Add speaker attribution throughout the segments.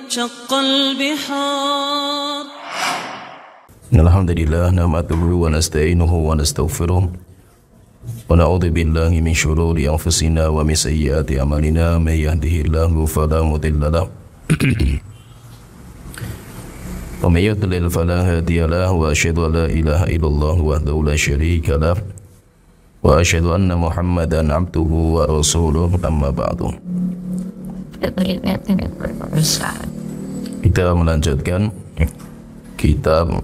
Speaker 1: شق البحار.
Speaker 2: Alhamdulillah nahmaduhu wa nasta'inuhu wa nastaghfiruh wa na'udzu billahi min shururi anfusina wa min sayyiati a'malina may yahdihillahu fala mudilla lahu wa may yudlil fala hadiya lahu wa asyhadu an la ilaha illallah wahdahu la syarika lahu wa asyhadu anna Muhammadan abduhu wa rasuluh amma ba'du. Kita melanjutkan kitab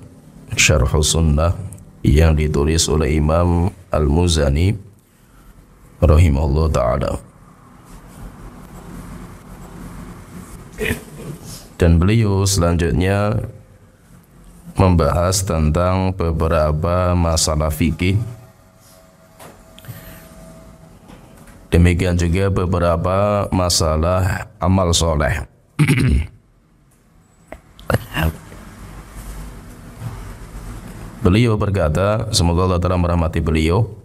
Speaker 2: Syarh Sunnah yang ditulis oleh Imam Al-Muzani rahimahullah ta'ala, dan beliau selanjutnya membahas tentang beberapa masalah fikih, demikian juga beberapa masalah amal soleh. Beliau berkata, semoga Allah Ta'ala merahmati beliau,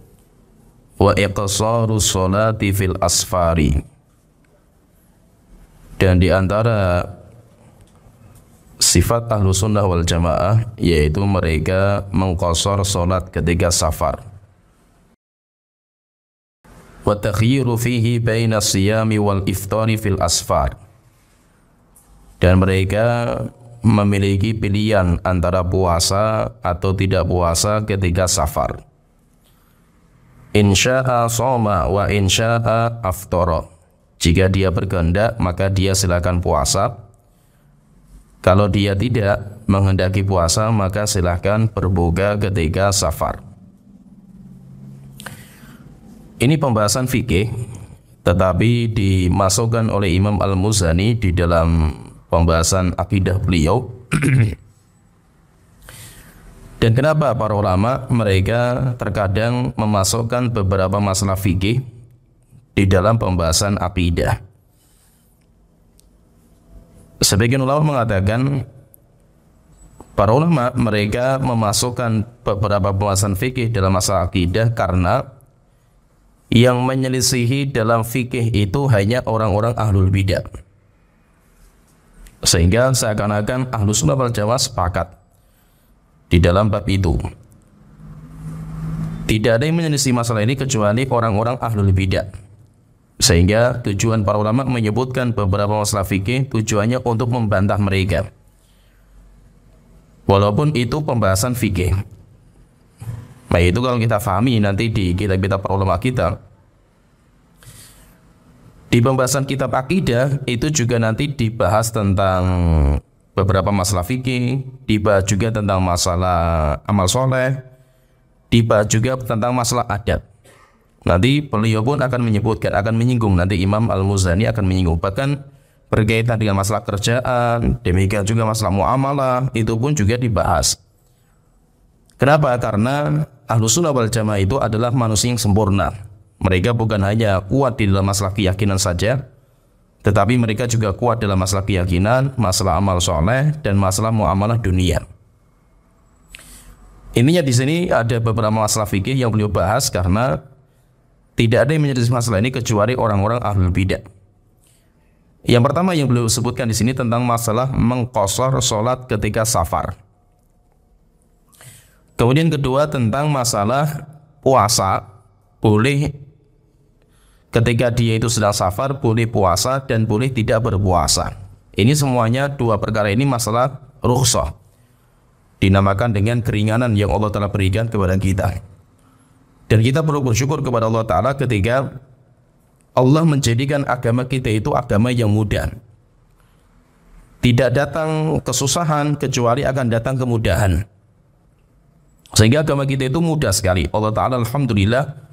Speaker 2: wa iqsaru sholati fil asfari, dan di antara sifat ahlu sunnah wal jamaah yaitu mereka mengqasar sholat ketika safar, wa takhyiru fihi baina siyami wal iftari fil asfar, dan mereka memiliki pilihan antara puasa atau tidak puasa ketika safar. Insya'a shoma wa insya'a aftara. Jika dia berkehendak maka dia silakan puasa. Kalau dia tidak menghendaki puasa maka silakan berbuka ketika safar. Ini pembahasan fikih, tetapi dimasukkan oleh Imam Al-Muzani di dalam pembahasan akidah beliau. Dan kenapa para ulama mereka terkadang memasukkan beberapa masalah fikih di dalam pembahasan akidah? Sebagian ulama mengatakan para ulama mereka memasukkan beberapa pembahasan fikih dalam masalah akidah karena yang menyelisihi dalam fikih itu hanya orang-orang ahlul bidah, sehingga seakan-akan ahlu sunnah wal jamaah sepakat di dalam bab itu. Tidak ada yang menyelisih masalah ini kecuali orang-orang ahlul bidah, sehingga tujuan para ulama menyebutkan beberapa masalah fikih tujuannya untuk membantah mereka, walaupun itu pembahasan fikih. Nah, itu kalau kita fahami nanti di kitab-kitab para ulama kita, di pembahasan kitab akidah itu juga nanti dibahas tentang beberapa masalah fikih, dibahas juga tentang masalah amal soleh, dibahas juga tentang masalah adat. Nanti beliau pun akan menyebutkan, akan menyinggung, nanti Imam Al-Muzani akan menyinggung, bahkan berkaitan dengan masalah kerjaan, demikian juga masalah muamalah, itu pun juga dibahas. Kenapa? Karena ahlu sunnah wal jamaah itu adalah manusia yang sempurna. Mereka bukan hanya kuat di dalam masalah keyakinan saja, tetapi mereka juga kuat dalam masalah keyakinan, masalah amal soleh, dan masalah muamalah dunia. Intinya di sini ada beberapa masalah fikih yang beliau bahas karena tidak ada yang menyelisih masalah ini kecuali orang-orang ahlul bidah. Yang pertama yang beliau sebutkan di sini tentang masalah mengqasar sholat ketika safar. Kemudian kedua tentang masalah puasa, boleh ketika dia itu sedang safar, boleh puasa dan boleh tidak berpuasa. Ini semuanya dua perkara ini masalah rukhsah, dinamakan dengan keringanan yang Allah Ta'ala berikan kepada kita. Dan kita perlu bersyukur kepada Allah Ta'ala ketika Allah menjadikan agama kita itu agama yang mudah. Tidak datang kesusahan kecuali akan datang kemudahan, sehingga agama kita itu mudah sekali. Allah Ta'ala alhamdulillah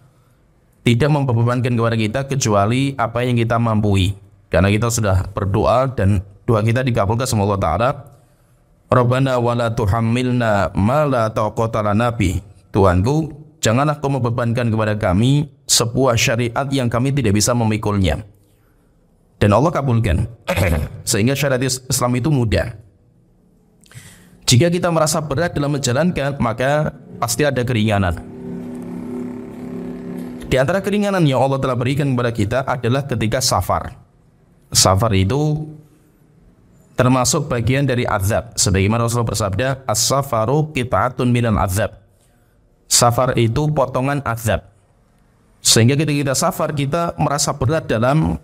Speaker 2: tidak membebankan kepada kita kecuali apa yang kita mampu, karena kita sudah berdoa dan doa kita dikabulkan sama Allah Ta'ala. Rabbana wala tuhammilna ma la taqata lana bih. Tuhanku, janganlah kau membebankan kepada kami sebuah syariat yang kami tidak bisa memikulnya. Dan Allah kabulkan, sehingga syariat Islam itu mudah. Jika kita merasa berat dalam menjalankan, maka pasti ada keringanan. Di antara keringanan yang Allah telah berikan kepada kita adalah ketika safar. Safar itu termasuk bagian dari azab. Sebagaimana Rasulullah bersabda, as-safaru qita'atun minal azab. Safar itu potongan azab. Sehingga ketika kita safar, kita merasa berat dalam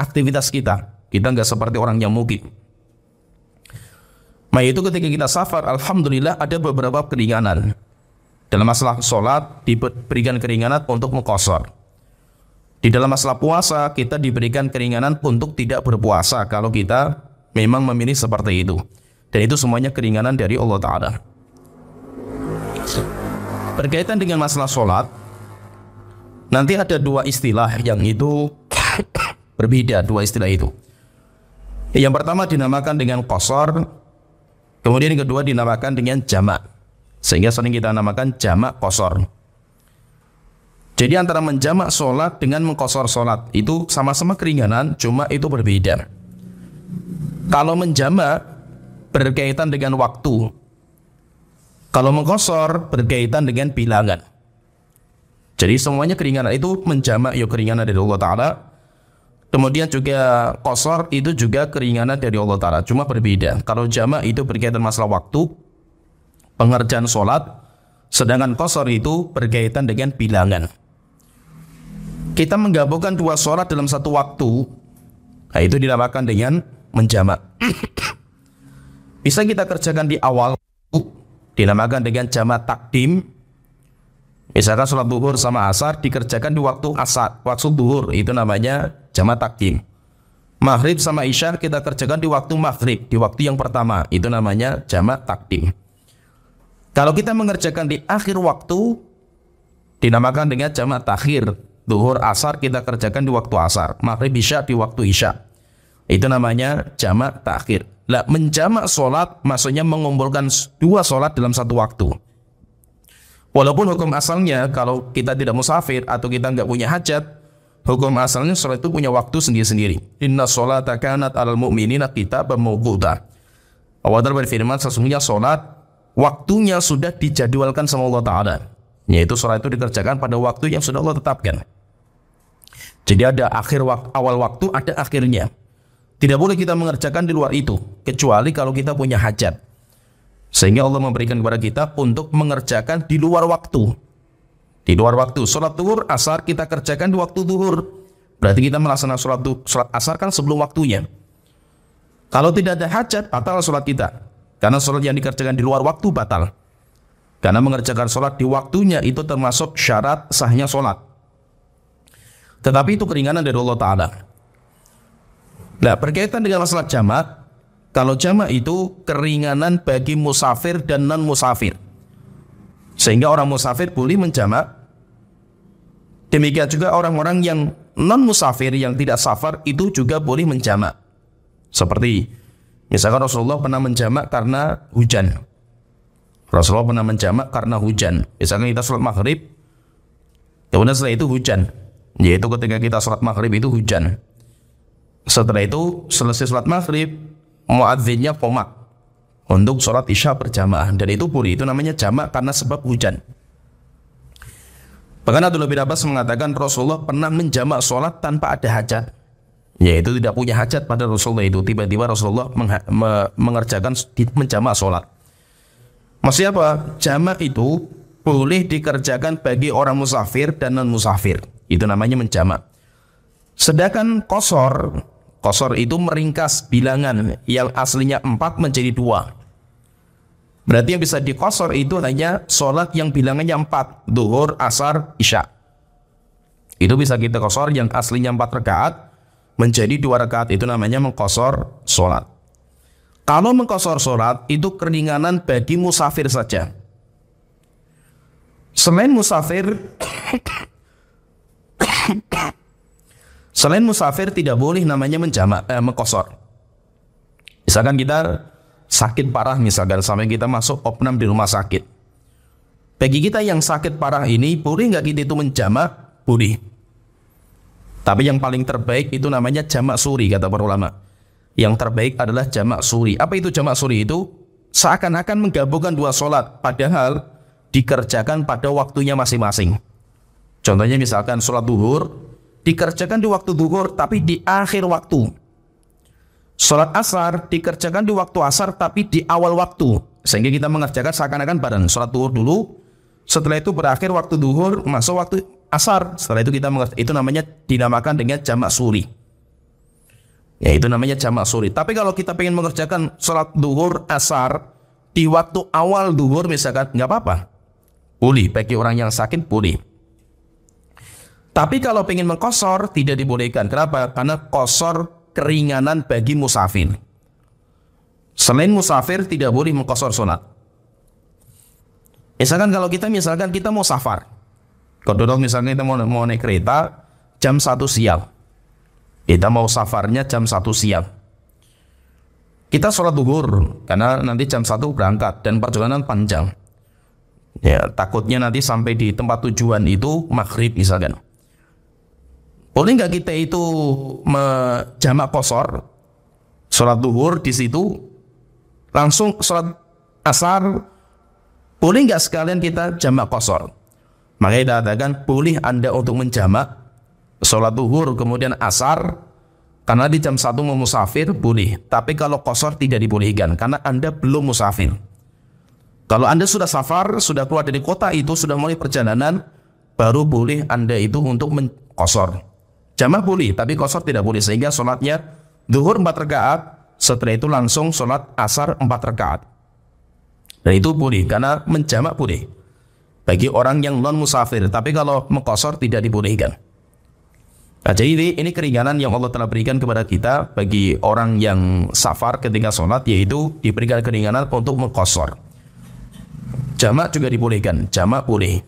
Speaker 2: aktivitas kita. Kita nggak seperti orang yang mukim. Nah itu ketika kita safar, alhamdulillah ada beberapa keringanan. Dalam masalah sholat diberikan keringanan untuk mengqashar. Di dalam masalah puasa kita diberikan keringanan untuk tidak berpuasa kalau kita memang memilih seperti itu. Dan itu semuanya keringanan dari Allah Ta'ala. Berkaitan dengan masalah sholat, nanti ada dua istilah yang itu berbeda, dua istilah itu. Yang pertama dinamakan dengan qashar, kemudian yang kedua dinamakan dengan jamak. Sehingga sering kita namakan jamak qashar. Jadi antara menjamak sholat dengan mengqashar sholat itu sama-sama keringanan, cuma itu berbeda. Kalau menjamak berkaitan dengan waktu, kalau mengqashar berkaitan dengan bilangan. Jadi semuanya keringanan, itu menjamak ya keringanan dari Allah Ta'ala. Kemudian juga qashar itu juga keringanan dari Allah Ta'ala, cuma berbeda. Kalau jamak itu berkaitan masalah waktu, pengerjaan sholat, sedangkan qashar itu berkaitan dengan bilangan. Kita menggabungkan dua sholat dalam satu waktu, nah itu dinamakan dengan menjamak. Bisa kita kerjakan di awal, dinamakan dengan jamak takdim. Misalkan sholat duhur sama asar dikerjakan di waktu asar, waktu duhur, itu namanya jamak takdim. Maghrib sama isya kita kerjakan di waktu maghrib, di waktu yang pertama, itu namanya jamak takdim. Kalau kita mengerjakan di akhir waktu, dinamakan dengan jamak takhir. Duhur asar kita kerjakan di waktu asar, maghrib isya di waktu isya, itu namanya jamak takhir. Lah menjamak sholat maksudnya mengumpulkan dua sholat dalam satu waktu. Walaupun hukum asalnya kalau kita tidak musafir atau kita nggak punya hajat, hukum asalnya sholat itu punya waktu sendiri-sendiri. Inna sholata kanat alal mu'minina kitaban mawquta. Allah Ta'ala berfirman, sesungguhnya sholat waktunya sudah dijadwalkan sama Allah Ta'ala, yaitu sholat itu dikerjakan pada waktu yang sudah Allah tetapkan. Jadi ada akhir waktu, awal waktu, ada akhirnya. Tidak boleh kita mengerjakan di luar itu, kecuali kalau kita punya hajat. Sehingga Allah memberikan kepada kita untuk mengerjakan di luar waktu. Di luar waktu, sholat duhur, asar kita kerjakan di waktu duhur. Berarti kita melaksanakan sholat asar kan sebelum waktunya. Kalau tidak ada hajat, batal sholat kita. Karena sholat yang dikerjakan di luar waktu batal. Karena mengerjakan sholat di waktunya itu termasuk syarat sahnya sholat. Tetapi itu keringanan dari Allah Ta'ala. Nah, berkaitan dengan masalah jamak, kalau jamak itu keringanan bagi musafir dan non-musafir. Sehingga orang musafir boleh menjamak. Demikian juga orang-orang yang non-musafir, yang tidak safar, itu juga boleh menjamak. Seperti, misalkan Rasulullah pernah menjamak karena hujan. Rasulullah pernah menjamak karena hujan. Misalkan kita sholat maghrib, kemudian setelah itu hujan. Yaitu ketika kita sholat maghrib itu hujan. Setelah itu selesai sholat maghrib, muadzinnya qomat untuk sholat isya berjamaah, dan itu boleh, itu namanya jamak karena sebab hujan. Bahkan Abdullah bin Abbas mengatakan Rasulullah pernah menjamak sholat tanpa ada hajat, yaitu tidak punya hajat pada Rasulullah itu, tiba-tiba Rasulullah mengerjakan menjamak sholat. Maksudnya apa? Jamak itu boleh dikerjakan bagi orang musafir dan non musafir, itu namanya menjamak. Sedangkan qashar itu meringkas bilangan yang aslinya 4 menjadi 2. Berarti yang bisa diqashar itu hanya sholat yang bilangannya 4, duhur, asar, isya. Itu bisa kita qashar yang aslinya 4 rakaat menjadi 2 rakaat, itu namanya mengqashar sholat. Kalau mengqashar sholat itu keringanan bagi musafir saja. Selain musafir tidak boleh namanya mengqashar. Misalkan kita sakit parah, misalkan sampai kita masuk opnam di rumah sakit. Bagi kita yang sakit parah ini, boleh nggak kita itu menjamak? Boleh. Tapi yang paling terbaik itu namanya jamak suri, kata para ulama. Yang terbaik adalah jamak suri. Apa itu jamak suri? Itu seakan-akan menggabungkan 2 sholat, padahal dikerjakan pada waktunya masing-masing. Contohnya misalkan sholat duhur dikerjakan di waktu duhur tapi di akhir waktu. Sholat asar dikerjakan di waktu asar tapi di awal waktu, sehingga kita mengerjakan seakan-akan bareng. Sholat duhur dulu, setelah itu berakhir waktu duhur, masuk waktu asar. Setelah itu kita mengerjakan, itu namanya dinamakan dengan jamak suri. Ya, itu namanya jamak suri. Tapi kalau kita ingin mengerjakan sholat duhur asar di waktu awal duhur misalkan, nggak apa-apa. Boleh, bagi orang yang sakit boleh. Tapi kalau ingin mengqashar tidak dibolehkan. Kenapa? Karena qashar keringanan bagi musafir. Selain musafir tidak boleh mengqashar sholat. Misalkan kalau kita mau safar, kalau misalnya kita mau naik kereta jam 1 siang, kita mau safarnya jam 1 siang, kita sholat duhur karena nanti jam 1 berangkat dan perjalanan panjang. Ya, takutnya nanti sampai di tempat tujuan itu maghrib misalkan. Boleh nggak kita itu jamak qashar sholat duhur di situ langsung sholat asar? Boleh nggak sekalian kita jamak qashar? Makanya kita katakan boleh Anda untuk menjamak sholat duhur kemudian asar karena di jam 1 mau musafir boleh. Tapi kalau qashar tidak dibolehkan karena Anda belum musafir. Kalau Anda sudah safar, sudah keluar dari kota itu, sudah mulai perjalanan, baru boleh Anda itu untuk qashar. Jamak boleh, tapi qashar tidak boleh. Sehingga sholatnya duhur 4 rakaat, setelah itu langsung sholat asar 4 rakaat. Dan itu boleh, karena menjamak boleh bagi orang yang non musafir. Tapi kalau mengqashar tidak dibolehkan. Nah, jadi ini keringanan yang Allah telah berikan kepada kita bagi orang yang safar ketika sholat, yaitu diberikan keringanan untuk mengqashar. Jamak juga dibolehkan, jamak boleh.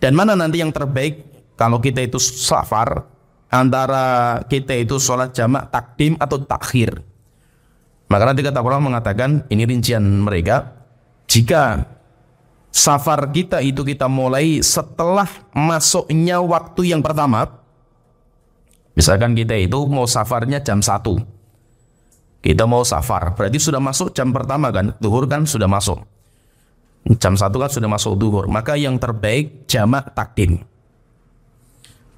Speaker 2: Dan mana nanti yang terbaik kalau kita itu safar, antara kita itu sholat jamak takdim atau takhir? Maka nanti kata ulama mengatakan, ini rincian mereka, jika safar kita itu kita mulai setelah masuknya waktu yang pertama, misalkan kita itu mau safarnya jam 1, kita mau safar, berarti sudah masuk jam pertama kan, duhur kan sudah masuk, jam 1 kan sudah masuk duhur, maka yang terbaik jamak takdim.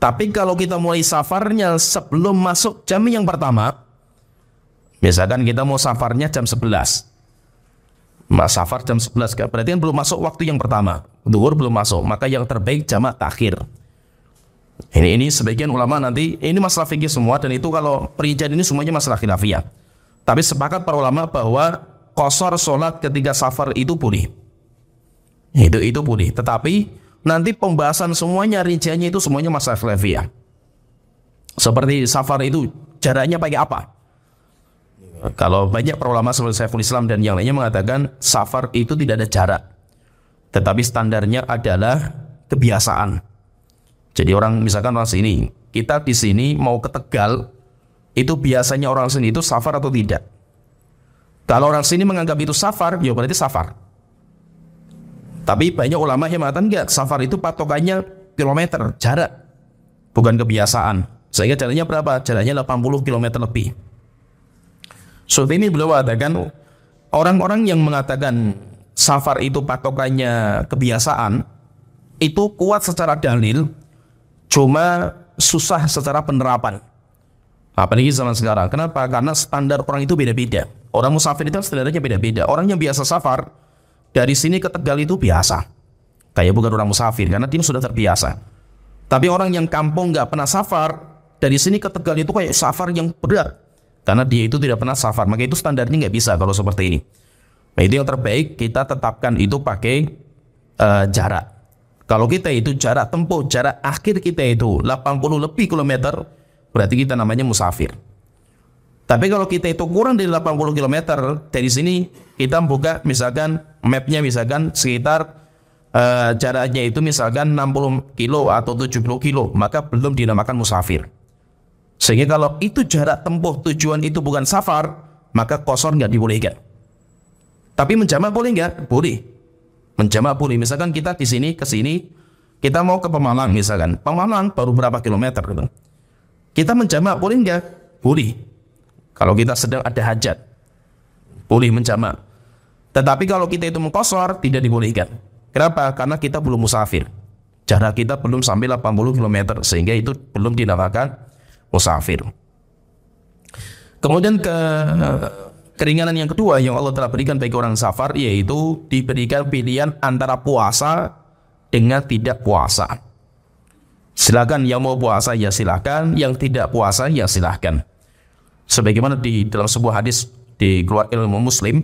Speaker 2: Tapi kalau kita mulai safarnya sebelum masuk jam yang pertama, misalkan kita mau safarnya jam 11, safar jam 11, berarti kan belum masuk waktu yang pertama, duhur belum masuk, maka yang terbaik jamak takhir. Ini sebagian ulama nanti, ini masalah fikih semua, dan itu kalau perincian ini semuanya masalah khilafiyah. Tapi sepakat para ulama bahwa qashar sholat ketika safar itu boleh. Itu boleh, tetapi nanti pembahasan semuanya, rinciannya itu semuanya masalah khilafiyah. Seperti safar itu jaraknya pakai apa? Kalau banyak para ulama seperti Syekhul Islam dan yang lainnya mengatakan safar itu tidak ada jarak, tetapi standarnya adalah kebiasaan. Jadi orang misalkan orang sini, kita di sini mau ke Tegal, itu biasanya orang sini itu safar atau tidak? Kalau orang sini menganggap itu safar, ya berarti safar. Tapi banyak ulama yang mengatakan enggak, safar itu patokannya kilometer, jarak, bukan kebiasaan. Sehingga jaraknya berapa? Jaraknya 80 km lebih. Ini beliau mengatakan orang-orang yang mengatakan safar itu patokannya kebiasaan, itu kuat secara dalil, cuma susah secara penerapan. Apalagi zaman sekarang. Kenapa? Karena standar orang itu beda-beda. Orang musafir itu standarnya beda-beda. Orang yang biasa safar dari sini ke Tegal itu biasa, kayak bukan orang musafir karena dia sudah terbiasa. Tapi orang yang kampung nggak pernah safar, dari sini ke Tegal itu kayak safar yang berat, karena dia itu tidak pernah safar. Maka itu standarnya nggak bisa kalau seperti ini. Nah, itu yang terbaik kita tetapkan itu pakai jarak. Kalau kita itu jarak tempuh, jarak akhir kita itu 80 lebih kilometer, berarti kita namanya musafir. Tapi kalau kita itu kurang dari 80 km, dari sini kita buka misalkan mapnya, misalkan sekitar jaraknya itu misalkan 60 kilo atau 70 kilo, maka belum dinamakan musafir. Sehingga kalau itu jarak tempuh tujuan itu bukan safar, maka qashar nggak dibolehkan. Tapi menjamak boleh nggak? Boleh. Menjamak boleh. Misalkan kita di sini ke sini, kita mau ke Pemalang misalkan. Pemalang baru berapa kilometer gitu. Kita menjamak boleh nggak? Boleh. Kalau kita sedang ada hajat, boleh menjamak. Tetapi kalau kita itu mengqashar, tidak dibolehkan. Kenapa? Karena kita belum musafir. Jarak kita belum sampai 80 km, sehingga itu belum dinamakan musafir. Kemudian keringanan yang kedua yang Allah telah berikan bagi orang safar, yaitu diberikan pilihan antara puasa dengan tidak puasa. Silakan yang mau puasa ya silakan, yang tidak puasa ya silakan. Sebagaimana di dalam sebuah hadis dikeluarkan oleh Muslim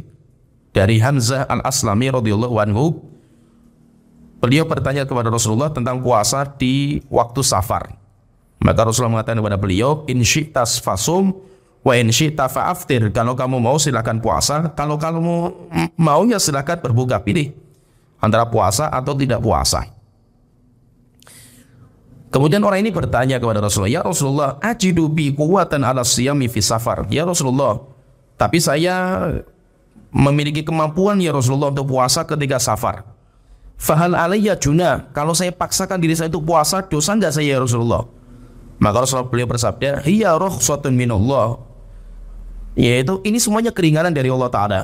Speaker 2: dari Hamzah Al-Aslami radhiyallahu anhu, beliau bertanya kepada Rasulullah tentang puasa di waktu safar. Maka Rasulullah mengatakan kepada beliau, in syi'tas fasum wa in syi'ta fa'aftir. Kalau kamu mau silakan puasa, kalau kamu mau ya silakan berbuka, pilih antara puasa atau tidak puasa. Kemudian orang ini bertanya kepada Rasulullah, ya Rasulullah, ajidu bi quwwatan ala siyami fi safar. Ya Rasulullah, tapi saya memiliki kemampuan ya Rasulullah untuk puasa ketika safar. Fahal alayya junah, kalau saya paksakan diri saya untuk puasa, dosa enggak saya ya Rasulullah? Maka Rasulullah beliau bersabda, hiya rukhsatun minallah, yaitu ini semuanya keringanan dari Allah Ta'ala.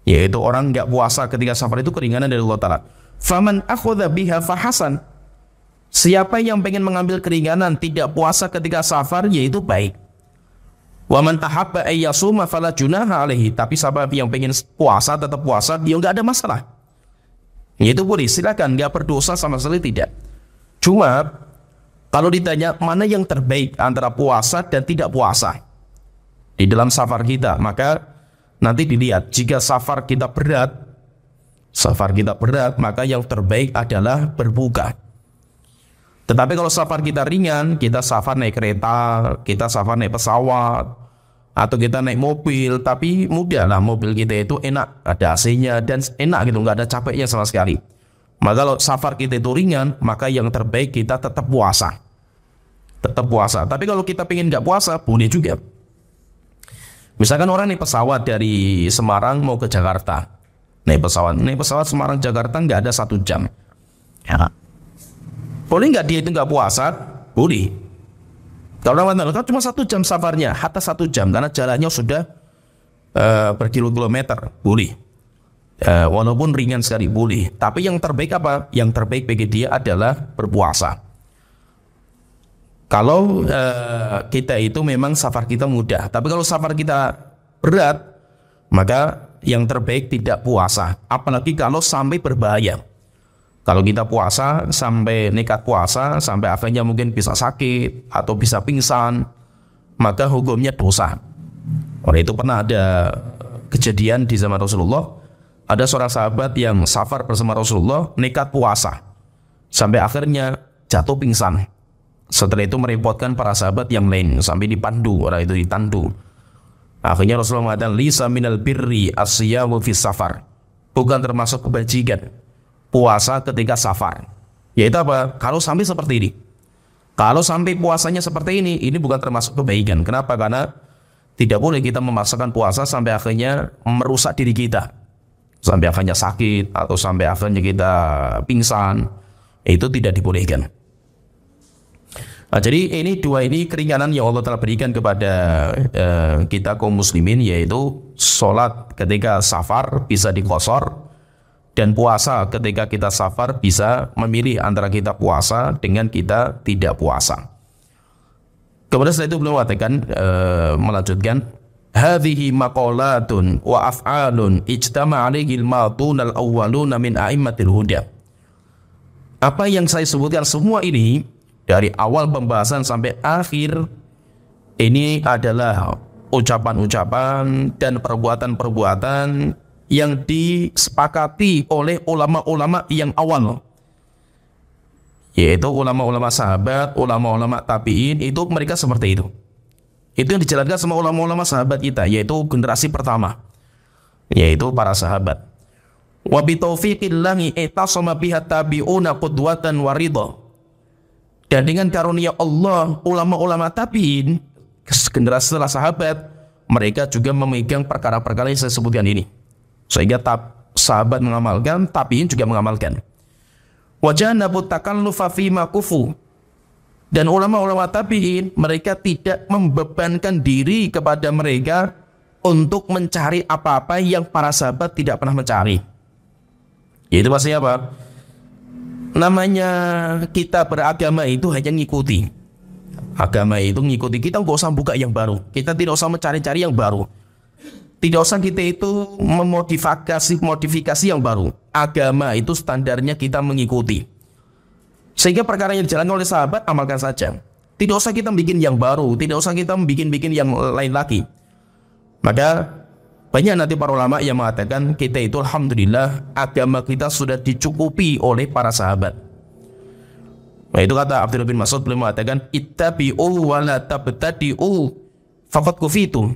Speaker 2: Yaitu orang enggak puasa ketika safar itu keringanan dari Allah Ta'ala. Faman akhudha biha fahasan, siapa yang pengen mengambil keringanan tidak puasa ketika safar, yaitu baik. Wa man ahabba ayyasuma fala junaha alaihi, tapi siapa yang pengen puasa tetap puasa, dia enggak ada masalah. Yaitu boleh, silakan, enggak berdosa sama sekali, tidak. Cuma kalau ditanya mana yang terbaik antara puasa dan tidak puasa di dalam safar kita, maka nanti dilihat, jika safar kita berat, maka yang terbaik adalah berbuka. Tetapi kalau safar kita ringan, kita safar naik kereta, kita safar naik pesawat, atau kita naik mobil, tapi mudah lah, mobil kita itu enak, ada AC-nya dan enak gitu, nggak ada capeknya sama sekali. Maka kalau safar kita itu ringan, maka yang terbaik kita tetap puasa. Tapi kalau kita pengen nggak puasa, boleh juga. Misalkan orang naik pesawat dari Semarang mau ke Jakarta, naik pesawat Semarang Jakarta nggak ada 1 jam. Ya. Boleh nggak dia itu nggak puasa? Boleh. Kalau orang kan cuma 1 jam safarnya, hatta 1 jam karena jalannya sudah berkilo-kilometer, boleh. Walaupun ringan sekali, boleh. Tapi yang terbaik apa? Yang terbaik bagi dia adalah berpuasa. Kalau kita itu memang safar kita mudah, tapi kalau safar kita berat, maka yang terbaik tidak puasa. Apalagi kalau sampai berbahaya. Kalau kita puasa, sampai nekat puasa, sampai akhirnya mungkin bisa sakit atau bisa pingsan, maka hukumnya dosa. Oleh itu pernah ada kejadian di zaman Rasulullah, ada seorang sahabat yang safar bersama Rasulullah, nekat puasa, sampai akhirnya jatuh pingsan. Setelah itu merepotkan para sahabat yang lain, sampai dipandu, orang itu ditandu. Akhirnya Rasulullah mengatakan, lisa minal birri asyamu fis safar, bukan termasuk kebajikan puasa ketika safar. Yaitu apa? Kalau sampai seperti ini, kalau sampai puasanya seperti ini bukan termasuk kebaikan. Kenapa? Karena tidak boleh kita memaksakan puasa sampai akhirnya merusak diri kita, sampai akhirnya sakit atau sampai akhirnya kita pingsan. Itu tidak dibolehkan. Nah, jadi ini keringanan yang Allah telah berikan kepada kita kaum muslimin, yaitu sholat ketika safar bisa diqashar, dan puasa ketika kita safar bisa memilih antara kita puasa dengan kita tidak puasa. Kemudian setelah itu beliau melanjutkan, hadhihi maqalatun wa af'alun ijtama 'alaihi al-madun al-awwaluna min a'immatil huda. Apa yang saya sebutkan semua ini dari awal pembahasan sampai akhir, ini adalah ucapan-ucapan dan perbuatan-perbuatan yang disepakati oleh ulama-ulama yang awal, yaitu ulama-ulama sahabat, ulama-ulama tabi'in. Itu mereka seperti itu. Itu yang dijalankan sama ulama-ulama sahabat kita, yaitu generasi pertama, yaitu para sahabat. Wa bi taufiqillahi itasama biha tabi'una qudwatan wa ridha. Dan dengan karunia Allah, ulama-ulama tabi'in, generasi setelah sahabat, mereka juga memegang perkara-perkara yang saya sebutkan ini. Sehingga sahabat mengamalkan, tabi'in juga mengamalkan. Wajanabu takallufa fima kufu. Dan ulama-ulama tabi'in, mereka tidak membebankan diri kepada mereka untuk mencari apa-apa yang para sahabat tidak pernah mencari. Yaitu maksudnya apa? Namanya kita beragama itu hanya ngikuti Agama itu ngikuti kita, nggak usah buka yang baru. Kita tidak usah mencari-cari yang baru. Tidak usah kita itu modifikasi yang baru. Agama itu standarnya kita mengikuti. Sehingga perkara yang dijalankan oleh sahabat, amalkan saja. Tidak usah kita bikin yang baru, tidak usah kita bikin yang lain lagi. Maka banyak nanti para ulama yang mengatakan kita itu alhamdulillah agama kita sudah dicukupi oleh para sahabat. Nah itu kata Abdullah bin Mas'ud, beliau mengatakan ittabi'u wa la tabtadi'u faqad kufitum.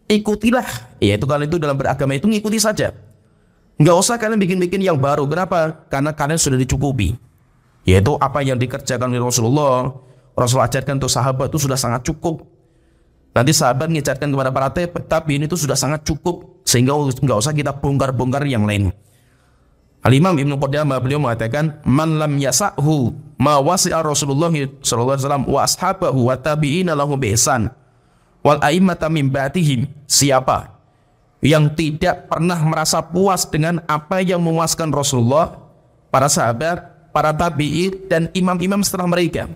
Speaker 2: Ikutilah, yaitu kalau itu dalam beragama itu ngikuti saja. Nggak usah kalian bikin-bikin yang baru. Kenapa? Karena kalian sudah dicukupi. Yaitu apa yang dikerjakan oleh Rasulullah ajarkan untuk sahabat itu sudah sangat cukup. Nanti sahabat mengajarkan kepada para tabi'in itu sudah sangat cukup, sehingga nggak usah kita bongkar-bongkar yang lain. Al-Imam Ibnu Qudamah beliau mengatakan man lam yasa'hu ma wasi'a Rasulullah sallallahu alaihi wasallam wa ashabahu wa tabi'ina lahu bi ihsan wal a'immata min ba'dihim. Siapa yang tidak pernah merasa puas dengan apa yang memuaskan Rasulullah, para sahabat, para tabi'in dan imam-imam setelah mereka,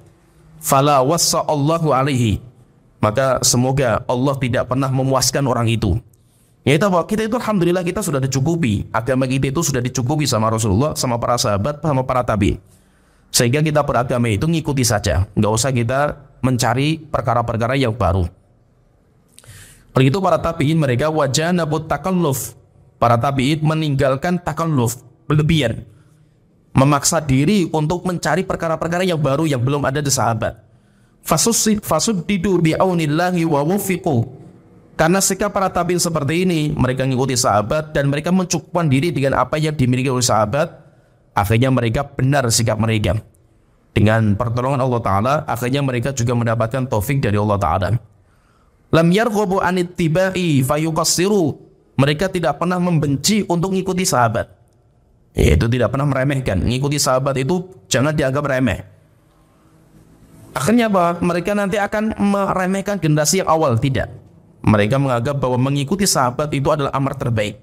Speaker 2: fala wassa'allahu alaihi, maka semoga Allah tidak pernah memuaskan orang itu. Yaitu bahwa kita itu alhamdulillah kita sudah dicukupi. Agama kita itu sudah dicukupi sama Rasulullah, sama para sahabat, sama para tabi'in. Sehingga kita beragama itu ngikuti saja. Nggak usah kita mencari perkara-perkara yang baru. Begitu para tabi'in mereka wajanabut takalluf. Para tabi'in meninggalkan takalluf, berlebihan, memaksa diri untuk mencari perkara-perkara yang baru yang belum ada di sahabat. Fasuddidu bi'aunillahi wa wufiqu. Karena sikap para tabi'in seperti ini, mereka mengikuti sahabat dan mereka mencukupkan diri dengan apa yang dimiliki oleh sahabat. Akhirnya mereka benar sikap mereka. Dengan pertolongan Allah Ta'ala, akhirnya mereka juga mendapatkan taufik dari Allah Ta'ala. Lam yarghabu anittiba'i fayuqassiru. Mereka tidak pernah membenci untuk mengikuti sahabat. Yaitu tidak pernah meremehkan. Mengikuti sahabat itu jangan dianggap remeh. Akhirnya apa? Mereka nanti akan meremehkan generasi yang awal. Tidak. Mereka menganggap bahwa mengikuti sahabat itu adalah amar terbaik.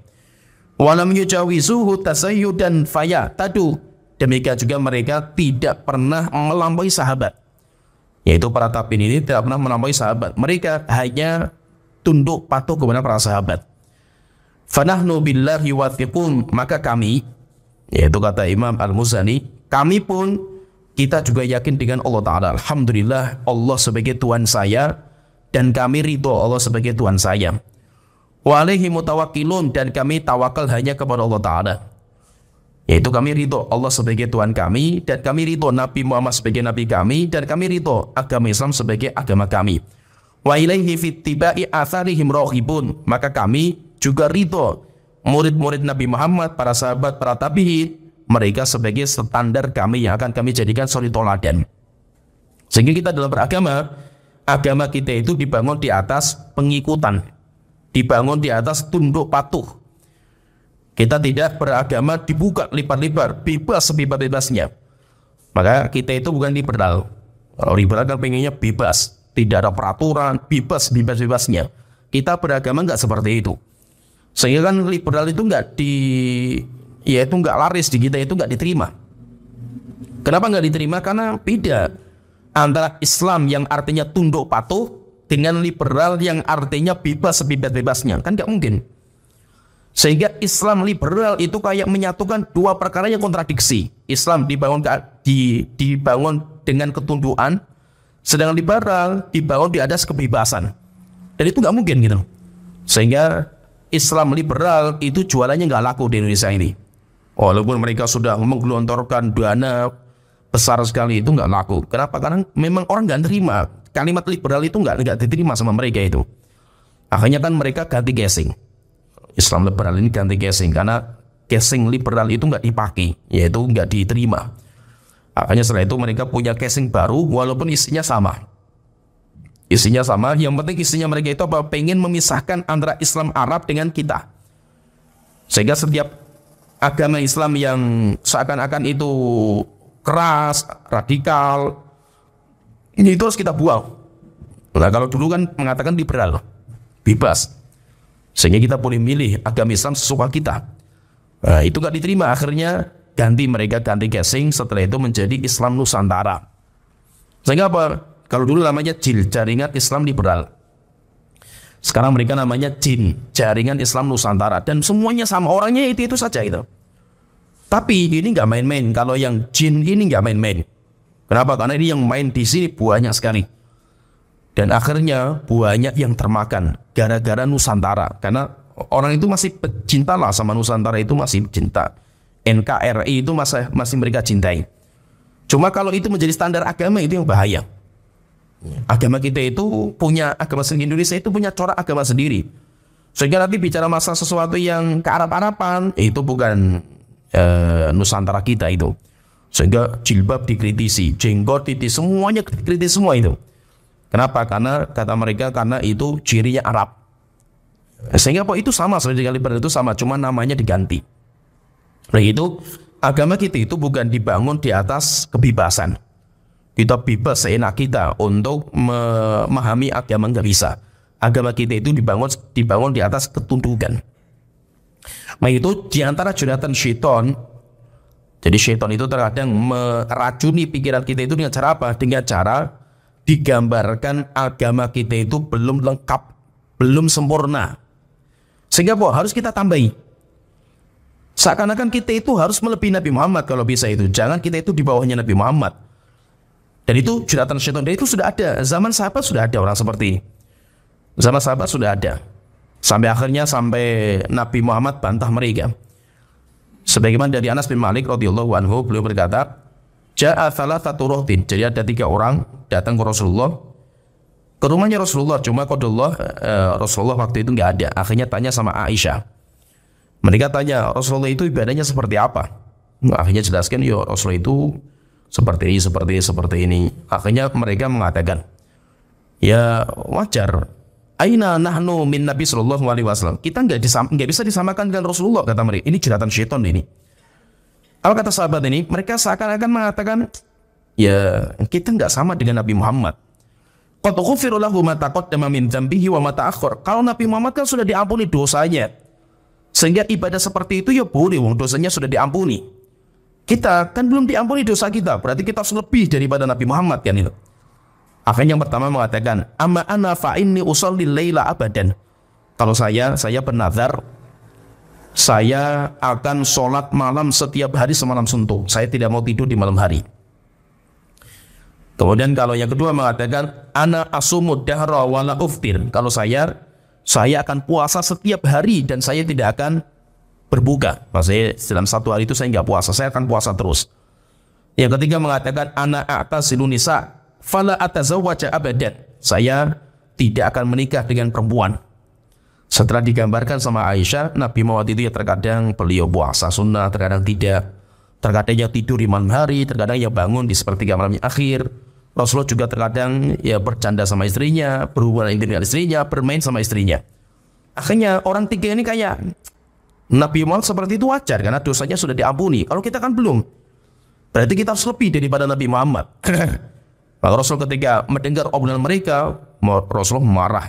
Speaker 2: Walam yujawizuhu tasayyudan fayatadu. Demikian juga mereka tidak pernah melampaui sahabat. Yaitu para tabi'in ini tidak pernah melampaui sahabat. Mereka hanya tunduk patuh kepada para sahabat. Fanahnu billahi wathiqun. Maka kami, yaitu kata Imam Al-Muzani, kami pun kita juga yakin dengan Allah Ta'ala. Alhamdulillah Allah sebagai Tuhan saya dan kami ridho Allah sebagai Tuhan saya. Wa alaihi mutawakkilun, dan kami tawakal hanya kepada Allah Ta'ala. Yaitu kami ridho Allah sebagai Tuhan kami, dan kami ridho Nabi Muhammad sebagai Nabi kami, dan kami ridho agama Islam sebagai agama kami. Wa ilaihi fittiba'i atharihim rohibun. Maka kami juga ridho murid-murid Nabi Muhammad, para sahabat, para tabi'in, mereka sebagai standar kami yang akan kami jadikan suri toladan. Sehingga kita dalam beragama, agama kita itu dibangun di atas pengikutan, dibangun di atas tunduk patuh. Kita tidak beragama dibuka lipat-lipat, bebas sebebas-bebasnya. Maka kita itu bukan liberal. Kalau liberal kan pengennya bebas, tidak ada peraturan, bebas bebas-bebasnya. Kita beragama nggak seperti itu. Sehingga kan liberal itu nggak laris di kita, itu nggak diterima. Kenapa nggak diterima? Karena beda antara Islam yang artinya tunduk patuh dengan liberal yang artinya bebas sebebas-bebasnya. Kan nggak mungkin. Sehingga Islam liberal itu kayak menyatukan dua perkara yang kontradiksi. Islam dibangun dengan ketundukan, sedangkan liberal dibangun di atas kebebasan. Dan itu nggak mungkin gitu. Sehingga Islam liberal itu jualannya nggak laku di Indonesia ini. Walaupun mereka sudah menggelontorkan dana besar sekali, itu nggak laku. Kenapa? Karena memang orang nggak terima. Kalimat liberal itu nggak diterima sama mereka itu. Akhirnya kan mereka ganti casing. Islam liberal ini ganti casing karena casing liberal itu nggak dipakai, yaitu nggak diterima. Akhirnya setelah itu mereka punya casing baru, walaupun isinya sama. Isinya sama, yang penting isinya mereka itu apa? Pengen memisahkan antara Islam Arab dengan kita. Sehingga setiap agama Islam yang seakan-akan itu keras, radikal, ini itu harus kita buang. Nah kalau dulu kan mengatakan liberal, bebas, sehingga kita boleh milih agama Islam sesuka kita. Nah itu gak diterima, akhirnya ganti casing, setelah itu menjadi Islam Nusantara. Sehingga apa? Kalau dulu namanya JIL, Jaringan Islam Liberal. Sekarang mereka namanya JIN, Jaringan Islam Nusantara. Dan semuanya sama, orangnya itu saja itu. Tapi ini nggak main-main. Kalau yang JIN ini nggak main-main. Kenapa? Karena ini yang main di sini banyak sekali. Dan akhirnya banyak yang termakan gara-gara Nusantara. Karena orang itu masih cinta lah sama Nusantara, itu masih cinta. NKRI itu masih mereka cintai. Cuma kalau itu menjadi standar agama itu yang bahaya. Agama kita itu punya, agama Indonesia itu punya corak agama sendiri. Sehingga nanti bicara masalah sesuatu yang ke Arab-Araban, itu bukan Nusantara kita itu. Sehingga jilbab dikritisi, jenggot semuanya dikritisi semua itu. Kenapa? Karena kata mereka karena itu cirinya Arab. Sehingga itu sama, sekali itu sama, cuma namanya diganti. Nah itu agama kita itu bukan dibangun di atas kebebasan. Kita bebas seenak kita untuk memahami agama, nggak bisa. Agama kita itu dibangun di atas ketundukan. Nah itu diantara jeratan syaitan. Jadi syaitan itu terkadang meracuni pikiran kita itu dengan cara apa? Dengan cara digambarkan agama kita itu belum lengkap, belum sempurna. Sehingga harus kita tambahi. Seakan-akan kita itu harus melebihi Nabi Muhammad kalau bisa itu. Jangan kita itu di bawahnya Nabi Muhammad. Dan itu jeratan syaitan. Dan itu sudah ada. Zaman sahabat sudah ada orang seperti ini. Zaman sahabat sudah ada. Sampai akhirnya Nabi Muhammad bantah mereka. Sebagaimana dari Anas bin Malik radhiyallahu anhu, beliau berkata, Ja'a thalathatu rohtin. Jadi ada 3 orang datang ke Rasulullah. Ke rumahnya Rasulullah. Cuma qadullah Rasulullah waktu itu nggak ada. Akhirnya tanya sama Aisyah. Mereka tanya, Rasulullah itu ibadahnya seperti apa? Akhirnya jelaskan, ya Rasulullah itu seperti ini. Akhirnya mereka mengatakan, ya wajar. Aina nahnu min Nabi sallallahu alaihi wasallam. Kita nggak bisa disamakan dengan Rasulullah, kata mereka. Ini jeratan syaitan ini. Apa kata sahabat ini? Mereka seakan-akan mengatakan, ya kita nggak sama dengan Nabi Muhammad. Qad ghufira lahu ma taqaddama min dzambihi wa ma ta'akhkhar. Kalau Nabi Muhammad kan sudah diampuni dosanya. Sehingga ibadah seperti itu ya boleh, wong dosanya sudah diampuni. Kita kan belum diampuni dosa kita, berarti kita harus lebih daripada Nabi Muhammad kan itu. Akhirnya yang pertama mengatakan, amma ana fa inni usolli laila abadan. Kalau saya bernazar, saya akan sholat malam setiap hari semalam suntuk. Saya tidak mau tidur di malam hari. Kemudian kalau yang kedua mengatakan, ana asumud dahra wala uftir. Kalau saya akan puasa setiap hari dan saya tidak akan berbuka. Maksudnya dalam satu hari itu saya nggak puasa, saya akan puasa terus. Yang ketiga mengatakan, ana a'tazilu nisa fala atazawwaja abadan. Saya tidak akan menikah dengan perempuan. Setelah digambarkan sama Aisyah, Nabi Muhammad itu ya terkadang beliau puasa sunnah, terkadang tidak. Terkadang yang tidur di malam hari, terkadang yang bangun di sepertiga malam akhir. Rasulullah juga terkadang ya bercanda sama istrinya, berhubungan intim dengan istrinya, bermain sama istrinya. Akhirnya orang 3 ini kayak Nabi Muhammad seperti itu wajar karena dosanya sudah diampuni. Kalau kita kan belum. Berarti kita harus lebih daripada Nabi Muhammad. Maka Rasul ketika mendengar obrolan mereka, Rasulullah marah.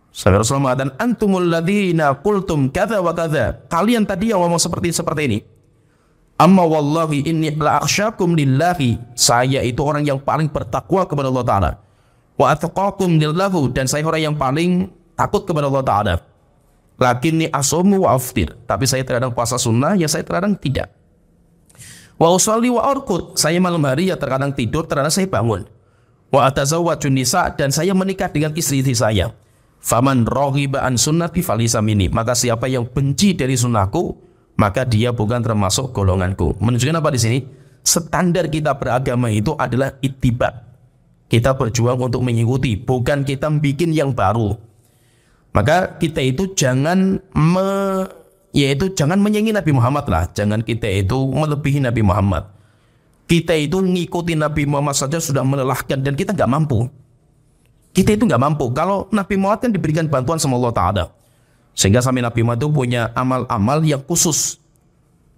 Speaker 2: Sampai Rasulullah mengatakan, antumul ladzina qultum kadza wa kadza. Kalian tadi yang ngomong seperti ini. Amma wallahi inni la akhsyakum lillahi. Saya itu orang yang paling bertakwa kepada Allah Ta'ala. Wa atqakum lillahu. Dan saya orang yang paling takut kepada Allah Ta'ala. Lakinni asumu wa aftir. Tapi saya terkadang puasa sunnah, ya saya terkadang tidak. Wa usolli wa arqud. Saya malam hari ya terkadang tidur, terkadang saya bangun. Wa atazawwajun nisa. Dan saya menikah dengan istri-istri saya. Faman raghiba an sunnati falaysa minni. Maka siapa yang benci dari sunnahku, maka dia bukan termasuk golonganku. Menunjukkan apa di sini? Standar kita beragama itu adalah ittiba. Kita berjuang untuk mengikuti, bukan kita bikin yang baru. Maka kita itu jangan menyaingi Nabi Muhammad lah. Jangan kita itu melebihi Nabi Muhammad. Kita itu ngikuti Nabi Muhammad saja sudah melelahkan dan kita nggak mampu. Kita itu nggak mampu. Kalau Nabi Muhammad kan diberikan bantuan sama Allah Ta'ala. Sehingga sampai Nabi Muhammad itu punya amal-amal yang khusus.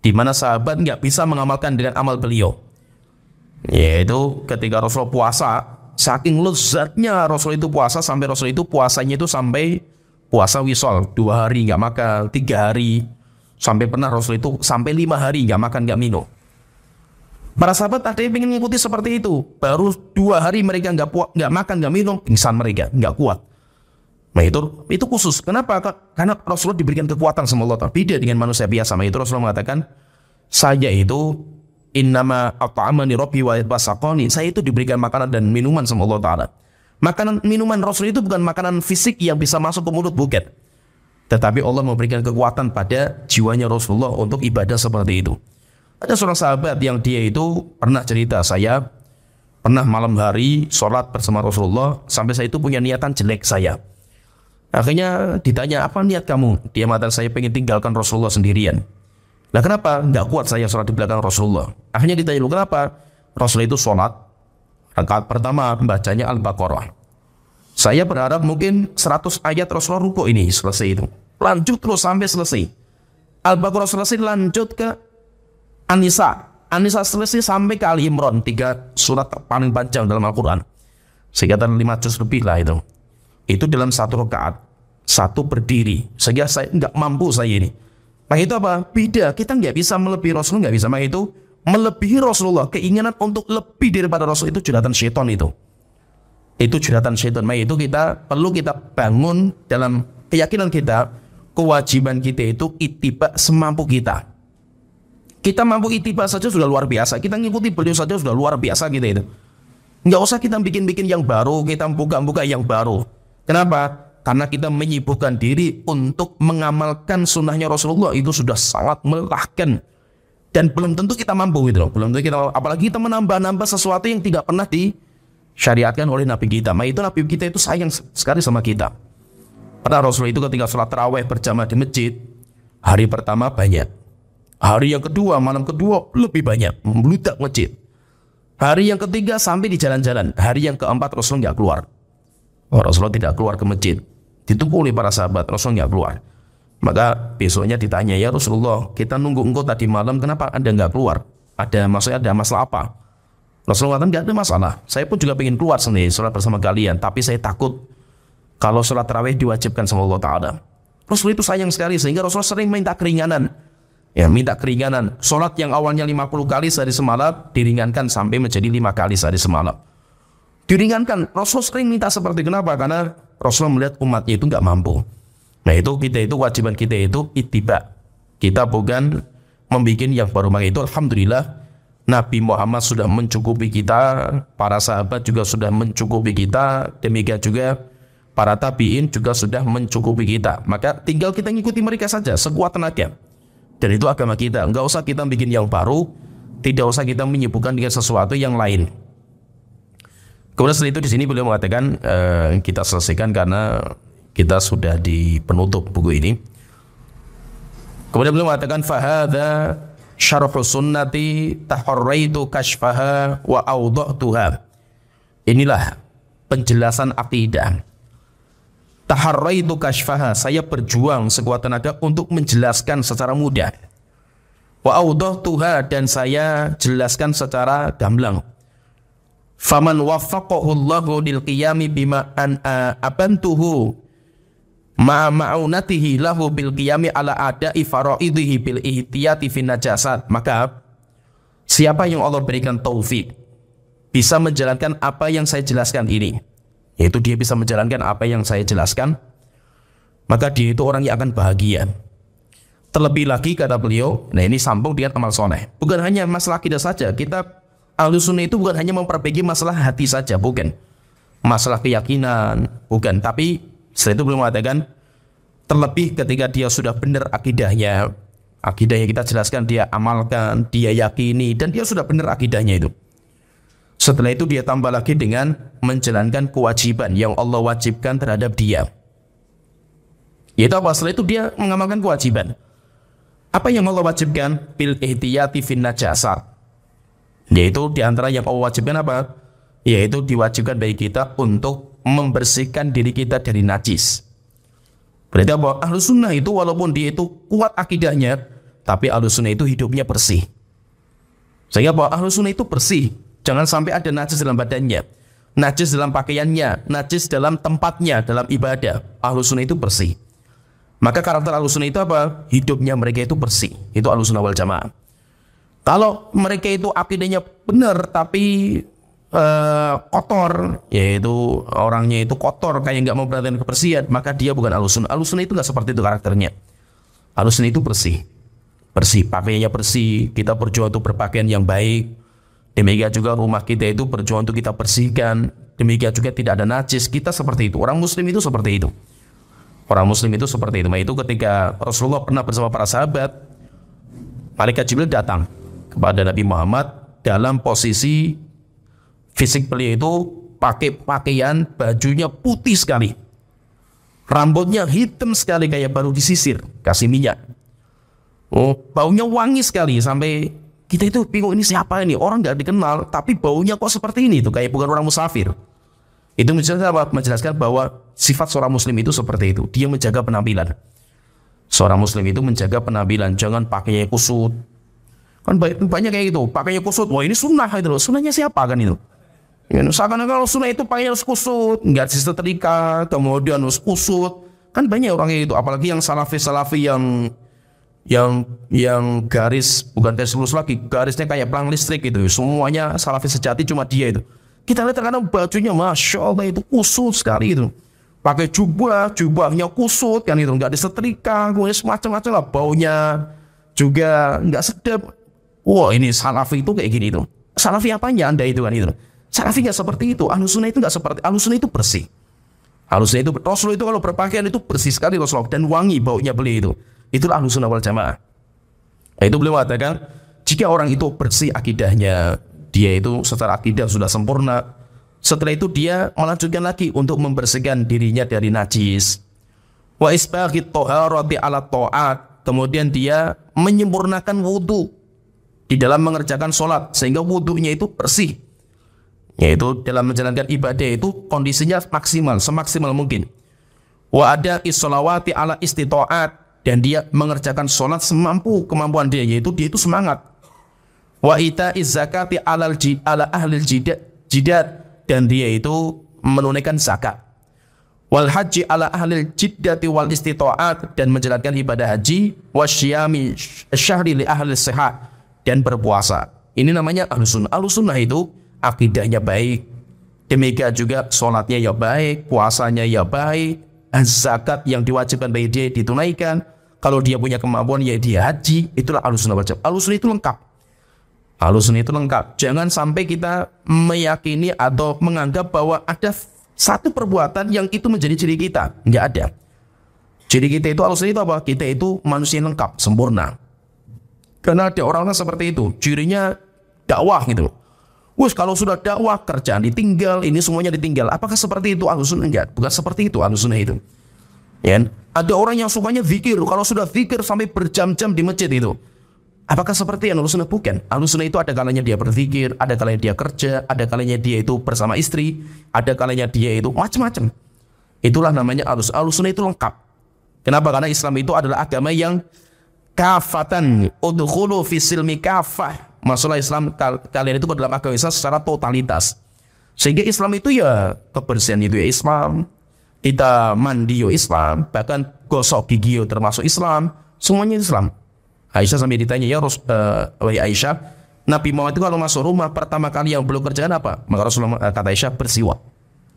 Speaker 2: Di mana sahabat nggak bisa mengamalkan dengan amal beliau. Yaitu ketika Rasul puasa, saking lezatnya Rasul itu puasa, sampai Rasul itu puasanya itu sampai puasa wisol. 2 hari nggak makan, 3 hari. Sampai pernah Rasul itu sampai 5 hari nggak makan, nggak minum. Para sahabat ada yang ingin mengikuti seperti itu. Baru 2 hari mereka nggak makan, nggak minum, pingsan mereka, nggak kuat. Nah itu khusus. Kenapa? Karena Rasulullah diberikan kekuatan sama Allah Ta'ala. Beda dengan manusia biasa. Itu Rasulullah mengatakan, saya itu innama at'amani rabbi wa wasaqani. Saya itu diberikan makanan dan minuman sama Allah Ta'ala. Makanan minuman Rasul itu bukan makanan fisik yang bisa masuk ke mulut, bukan. Tetapi Allah memberikan kekuatan pada jiwanya Rasulullah untuk ibadah seperti itu. Ada seorang sahabat yang dia itu pernah cerita, saya pernah malam hari sholat bersama Rasulullah sampai saya itu punya niatan jelek saya. Akhirnya ditanya, apa niat kamu? Dia mengatakan, saya pengen tinggalkan Rasulullah sendirian. Nah kenapa? Nggak kuat saya sholat di belakang Rasulullah. Akhirnya ditanya, lu kenapa? Rasulullah itu sholat, rakaat pertama bacanya Al-Baqarah. Saya berharap mungkin 100 ayat Rasulullah rukuk ini selesai itu. Lanjut terus sampai selesai. Al-Baqarah selesai, lanjut ke An-Nisa. An-Nisa selesai sampai ke Ali Imran, 3 surat paling panjang dalam Al-Quran. Sekitar 5 juz lebih lah itu. Itu dalam 1 rakaat, 1 berdiri. Sehingga saya nggak mampu saya ini. Maka itu apa? Beda. Kita nggak bisa melebihi Rasulullah, nggak bisa. Maka itu melebihi Rasulullah, keinginan untuk lebih daripada Rasul itu jeratan syaitan itu. Itu jeratan syaitan. Maka itu perlu kita bangun dalam keyakinan kita, kewajiban kita itu ittiba semampu kita. Kita mampu ittiba saja sudah luar biasa. Kita ngikuti beliau saja sudah luar biasa kita itu. Nggak usah kita bikin-bikin yang baru, kita buka-buka yang baru. Kenapa? Karena kita menyibukkan diri untuk mengamalkan sunnahnya Rasulullah itu sudah sangat melelahkan. Dan belum tentu kita mampu gitu loh. Belum tentu kita, apalagi kita menambah-nambah sesuatu yang tidak pernah disyariatkan oleh Nabi kita. Itu Nabi kita itu sayang sekali sama kita. Pada Rasulullah itu ketika sholat tarawih berjamaah di masjid, hari pertama banyak. Hari yang kedua, malam kedua lebih banyak. Meludak masjid. Hari yang ketiga sampai di jalan-jalan. Hari yang keempat Rasulullah nggak keluar. Rasulullah tidak keluar ke masjid. Ditunggu oleh para sahabat, Rasulullah nggak keluar. Maka besoknya ditanya, ya Rasulullah, kita nunggu engkau tadi malam, kenapa Anda nggak keluar? Maksudnya ada masalah apa? Rasulullah katakan, nggak ada masalah. Saya pun juga ingin keluar sendiri, sholat bersama kalian. Tapi saya takut kalau sholat tarawih diwajibkan sama Allah Ta'ala. Rasulullah itu sayang sekali, sehingga Rasulullah sering minta keringanan. Ya, minta keringanan. Sholat yang awalnya 50 kali sehari semalam, diringankan sampai menjadi 5 kali sehari semalam. Diringankan. Rasul sering minta seperti kenapa? Karena Rasul melihat umatnya itu nggak mampu. Nah itu kewajiban kita itu ittiba. Kita bukan membuat yang baru. Maka itu alhamdulillah Nabi Muhammad sudah mencukupi kita, para sahabat juga sudah mencukupi kita, demikian juga para tabi'in juga sudah mencukupi kita. Maka tinggal kita ngikuti mereka saja sekuat tenaga. Dan itu agama kita. Nggak usah kita bikin yang baru, tidak usah kita menyibukkan dengan sesuatu yang lain. Kemudian setelah itu di sini beliau mengatakan kita selesaikan karena kita sudah di penutup buku ini. Kemudian beliau mengatakan fahadha syarhu sunnati taharraitu kashfaha wa awda'tuha. Inilah penjelasan akidah. Taharraitu kashfaha, saya berjuang sekuat tenaga untuk menjelaskan secara mudah. Wa awda'tuha, dan saya jelaskan secara gamblang. Faman waffaqahu Allahu lil qiyami bima an abantuhu ma'aunatihi lahu bil qiyami ala ada'i faraidihi bil ihtiyati fin najasat. Maka siapa yang Allah berikan taufik bisa menjalankan apa yang saya jelaskan ini, yaitu dia bisa menjalankan apa yang saya jelaskan, maka dia itu orang yang akan bahagia. Terlebih lagi kata beliau, nah ini sambung dengan amal soleh. Bukan hanya masalah akidah saja, kita Ahlussunnah itu bukan hanya memperbaiki masalah hati saja, bukan. Masalah keyakinan, bukan. Tapi setelah itu beliau mengatakan, terlebih ketika dia sudah benar akidahnya, akidah yang kita jelaskan dia amalkan, dia yakini, dan dia sudah benar akidahnya itu. Setelah itu dia tambah lagi dengan menjalankan kewajiban yang Allah wajibkan terhadap dia. Yaitu apa? Setelah itu dia mengamalkan kewajiban. Apa yang Allah wajibkan? Bil ihtiyati fin najasat. Yaitu diantara yang Allah wajibkan apa? Yaitu diwajibkan bagi kita untuk membersihkan diri kita dari najis. Berarti apa? Ahlussunnah itu walaupun dia itu kuat akidahnya, tapi Ahlussunnah itu hidupnya bersih. Sehingga apa? Ahlussunnah itu bersih. Jangan sampai ada najis dalam badannya, najis dalam pakaiannya, najis dalam tempatnya, dalam ibadah. Ahlussunnah itu bersih. Maka karakter Ahlussunnah itu apa? Hidupnya mereka itu bersih. Itu Ahlussunnah wal Jamaah. Kalau mereka itu akidahnya benar tapi kotor, yaitu orangnya itu kotor kayak nggak mau perhatian kebersihan, maka dia bukan Ahlussunnah. Ahlussunnah itu nggak seperti itu karakternya. Ahlussunnah itu bersih, pakaiannya bersih, kita berjuang untuk berpakaian yang baik. Demikian juga rumah kita itu berjuang untuk kita bersihkan. Demikian juga tidak ada najis. Kita seperti itu. Orang Muslim itu seperti itu. Orang Muslim itu seperti itu. Nah, itu ketika Rasulullah pernah bersama para sahabat, malaikat Jibril datang kepada Nabi Muhammad dalam posisi fisik beliau itu pakai pakaian bajunya putih sekali, rambutnya hitam sekali kayak baru disisir, kasih minyak. Baunya wangi sekali sampai kita itu bingung, ini siapa ini? Orang nggak dikenal tapi baunya kok seperti ini, itu kayak bukan orang musafir. Itu menjelaskan bahwa sifat seorang Muslim itu seperti itu. Dia menjaga penampilan. Seorang Muslim itu menjaga penampilan, jangan pakainya kusut. Kan banyak kayak gitu, pakainya kusut. Wah, ini sunnah itu loh. Sunnahnya siapa kan itu? Ya, misalkan kalau sunnah itu pakainya harus kusut, nggak setrika, kemudian harus kusut. Kan banyak orang kayak gitu. Apalagi yang salafi yang garis, bukan garis lurus lagi, garisnya kayak pelang listrik gitu. Semuanya salafi sejati cuma dia itu. Kita lihat kadang bajunya, masya Allah itu kusut sekali itu. Pakai jubahnya kusut kan itu, nggak disetrika, kemudian semacam-macam lah, baunya juga nggak sedap. Wah, ini salafi itu kayak gini tuh. Salafi apanya Anda itu kan itu? Salafi nggak seperti itu. Ahlussunnah itu nggak seperti. Ahlussunnah itu bersih. Ahlussunnah itu, Rasulullah itu kalau berpakaian itu bersih sekali Rasulullah, dan wangi baunya beliau itu. Itulah Ahlussunnah wal Jamaah. Nah, itu beliau katakan, jika orang itu bersih akidahnya, dia itu secara akidah sudah sempurna. Setelah itu dia melanjutkan lagi untuk membersihkan dirinya dari najis. Wa isbaghit thaharati ala ta'at. Kemudian dia menyempurnakan wudu di dalam mengerjakan sholat sehingga wudunya itu bersih, yaitu dalam menjalankan ibadah itu kondisinya maksimal, semaksimal mungkin. Wa ada issolawati ala istita'at, dan dia mengerjakan sholat semampu kemampuan dia, yaitu dia itu semangat. Wa ita izzakati ala ahlil jidad, dan dia itu menunaikan zakat. Wal haji ala ahlil jiddati wal istita'at, dan menjalankan ibadah haji. Wasyami syahri li ahlil sehat, dan berpuasa. Ini namanya Ahlussunnah. Ahlussunnah itu akidahnya baik, demikian juga sholatnya ya baik, puasanya ya baik, zakat yang diwajibkan bagi dia ditunaikan. Kalau dia punya kemampuan ya dia haji. Itulah Ahlussunnah wal Jamaah. Ahlussunnah itu lengkap. Ahlussunnah itu lengkap. Jangan sampai kita meyakini atau menganggap bahwa ada satu perbuatan yang itu menjadi ciri kita. Nggak ada. Ciri kita itu Ahlussunnah itu apa? Kita itu manusia yang lengkap, sempurna. Karena ada orang-orang seperti itu, cirinya dakwah gitu. Wus, kalau sudah dakwah, kerjaan ditinggal, ini semuanya ditinggal. Apakah seperti itu Ahlussunnah? Enggak, bukan seperti itu Ahlussunnah itu. Ya, ada orang yang sukanya zikir, kalau sudah zikir sampai berjam-jam di masjid itu. Apakah seperti yang Ahlussunnah? Bukan. Ahlussunnah itu ada kalanya dia berzikir, ada kalanya dia kerja, ada kalanya dia itu bersama istri, ada kalanya dia itu macam-macam. Itulah namanya Ahlussunnah itu lengkap. Kenapa? Karena Islam itu adalah agama yang kafatan, udkhulu fi silmi kafah. Masalah Islam kalian itu dalam agama Islam secara totalitas. Sehingga Islam itu ya kebersihan itu ya Islam, kita mandi yo Islam, bahkan gosok gigi yo termasuk Islam, semuanya Islam. Aisyah sampai ditanya, ya wahai Aisyah, Nabi Muhammad itu kalau masuk rumah pertama kali yang belum kerjakan apa? Maka Rasulullah kata Aisyah bersiwak.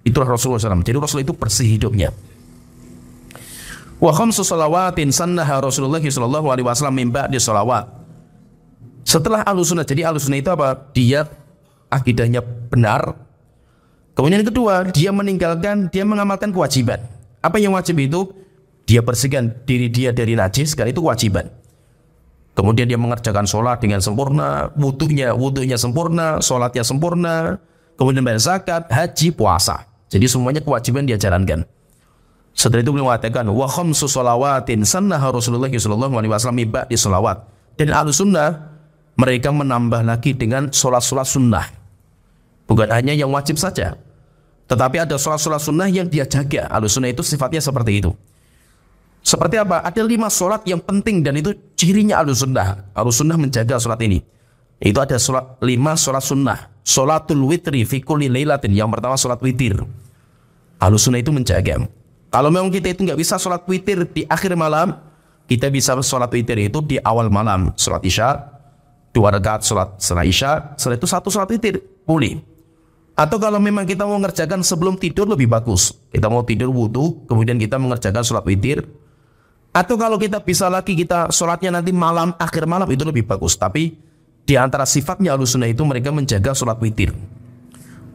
Speaker 2: Itulah Rasulullah SAW. Jadi Rasulullah itu bersih hidupnya. Wa khamsu salawatin sannaha Rasulullah sallallahu alaihi wasallam min ba'di salawat. Setelah Ahlussunnah, jadi Ahlussunnah itu apa? Dia akidahnya benar. Kemudian yang kedua, dia mengamalkan kewajiban. Apa yang wajib itu? Dia bersihkan diri dia dari najis, karena itu kewajiban. Kemudian dia mengerjakan sholat dengan sempurna, wudunya sempurna, sholatnya sempurna, kemudian bayar zakat, haji, puasa. Jadi semuanya kewajiban dia jalankan. Setelah itu beliau mengatakan, wa khamsu shalawatin sannaha Rasulullah sallallahu alaihi wasallam ba'di shalawat. Dan Ahlussunnah mereka menambah lagi dengan sholat-sholat sunnah. Bukan hanya yang wajib saja, tetapi ada sholat-sholat sunnah yang dia jaga. Ahlussunnah itu sifatnya seperti itu. Seperti apa? Ada 5 sholat yang penting dan itu cirinya Ahlussunnah. Ahlussunnah menjaga sholat ini. Itu ada 5 sholat sunnah. Sholatul witri fi kulli lailatin. Yang pertama sholat witir. Ahlussunnah itu menjaga. Kalau memang kita itu nggak bisa sholat witir di akhir malam, kita bisa sholat witir itu di awal malam. Sholat isya, 2 rakaat sholat setelah isya, setelah itu 1 sholat witir, boleh. Atau kalau memang kita mau mengerjakan sebelum tidur lebih bagus. Kita mau tidur wudu, kemudian kita mengerjakan sholat witir. Atau kalau kita bisa lagi kita sholatnya nanti malam, akhir malam, itu lebih bagus. Tapi di antara sifatnya Ahlussunnah itu mereka menjaga sholat witir.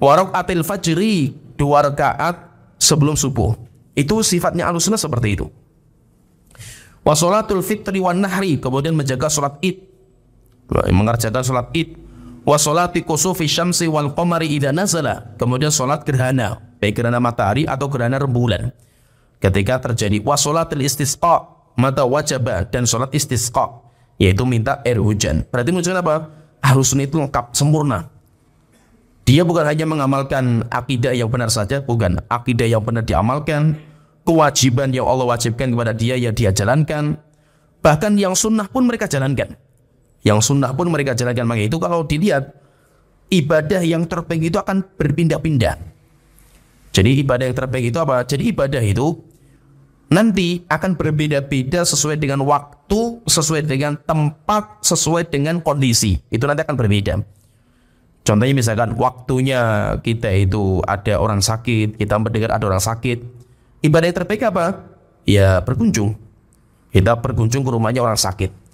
Speaker 2: Wa rakaatil fajri, 2 rakaat sebelum subuh. Itu sifatnya Ahlussunnah seperti itu. Wa sholatul fitri wan nahri, kemudian menjaga sholat id, mengerjakan sholat id. Wa sholati kusufi syamsi wal qamari idza nazala, kemudian sholat gerhana, baik gerhana matahari atau gerhana rembulan ketika terjadi. Wa sholatil istisqa mata wajaba, dan sholat istisqa, yaitu minta air hujan. Berarti menunjukkan apa? Ahlussunnah itu lengkap, sempurna. Dia bukan hanya mengamalkan akidah yang benar saja, bukan. Akidah yang benar diamalkan, kewajiban yang Allah wajibkan kepada dia yang dia jalankan, bahkan yang sunnah pun mereka jalankan. Yang sunnah pun mereka jalankan. Maka itu kalau dilihat, ibadah yang terbaik itu akan berpindah-pindah. Jadi ibadah yang terbaik itu apa? Jadi ibadah itu nanti akan berbeda-beda sesuai dengan waktu, sesuai dengan tempat, sesuai dengan kondisi. Itu nanti akan berbeda. Contohnya misalkan waktunya kita itu ada orang sakit, kita mendengar ada orang sakit. Ibadah yang terbaik apa? Ya berkunjung. Kita berkunjung ke rumahnya orang sakit.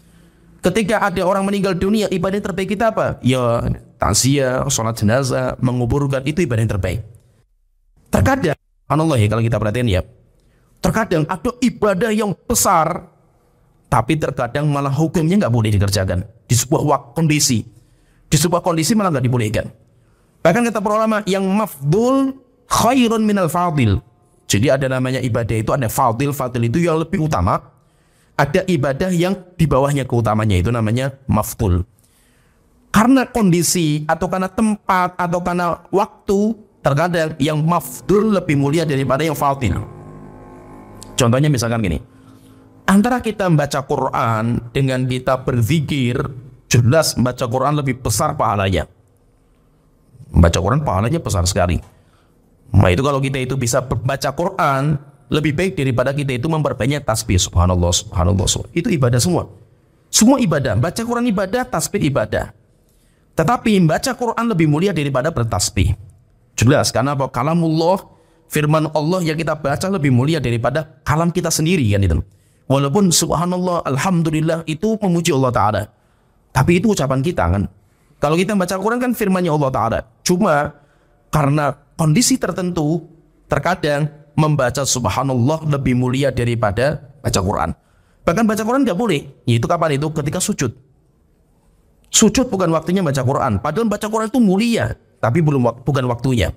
Speaker 2: Ketika ada orang meninggal dunia, ibadah yang terbaik kita apa? Ya takziah, sholat jenazah, menguburkan, itu ibadah yang terbaik. Terkadang, subhanallah ya, kalau kita perhatikan ya, terkadang ada ibadah yang besar, tapi terkadang malah hukumnya nggak boleh dikerjakan di sebuah kondisi. Di sebuah kondisi malah nggak dibolehkan. Bahkan kata para ulama, yang mafdul khairun minal fadil. Jadi ada namanya ibadah itu ada fadil, fadil itu yang lebih utama. Ada ibadah yang di bawahnya keutamanya, itu namanya mafdul. Karena kondisi atau karena tempat atau karena waktu, terkadang yang mafdul lebih mulia daripada yang fadil. Contohnya misalkan gini, antara kita membaca Quran dengan kita berzikir, jelas membaca Quran lebih besar pahalanya. Membaca Quran pahalanya besar sekali. Nah itu kalau kita itu bisa membaca Quran, lebih baik daripada kita itu memperbanyak tasbih. Subhanallah, subhanallah, itu ibadah semua. Semua ibadah, baca Quran ibadah, tasbih ibadah. Tetapi membaca Quran lebih mulia daripada bertasbih. Jelas, karena apa? Kalamullah, firman Allah yang kita baca lebih mulia daripada kalam kita sendiri kan itu. Walaupun subhanallah, alhamdulillah itu memuji Allah Ta'ala, tapi itu ucapan kita kan. Kalau kita baca Quran kan firmannya Allah Ta'ala. Cuma karena kondisi tertentu, terkadang membaca subhanallah lebih mulia daripada baca Quran. Bahkan baca Quran nggak boleh. Yaitu kapan itu? Ketika sujud. Sujud bukan waktunya baca Quran. Padahal baca Quran itu mulia, tapi bukan waktunya.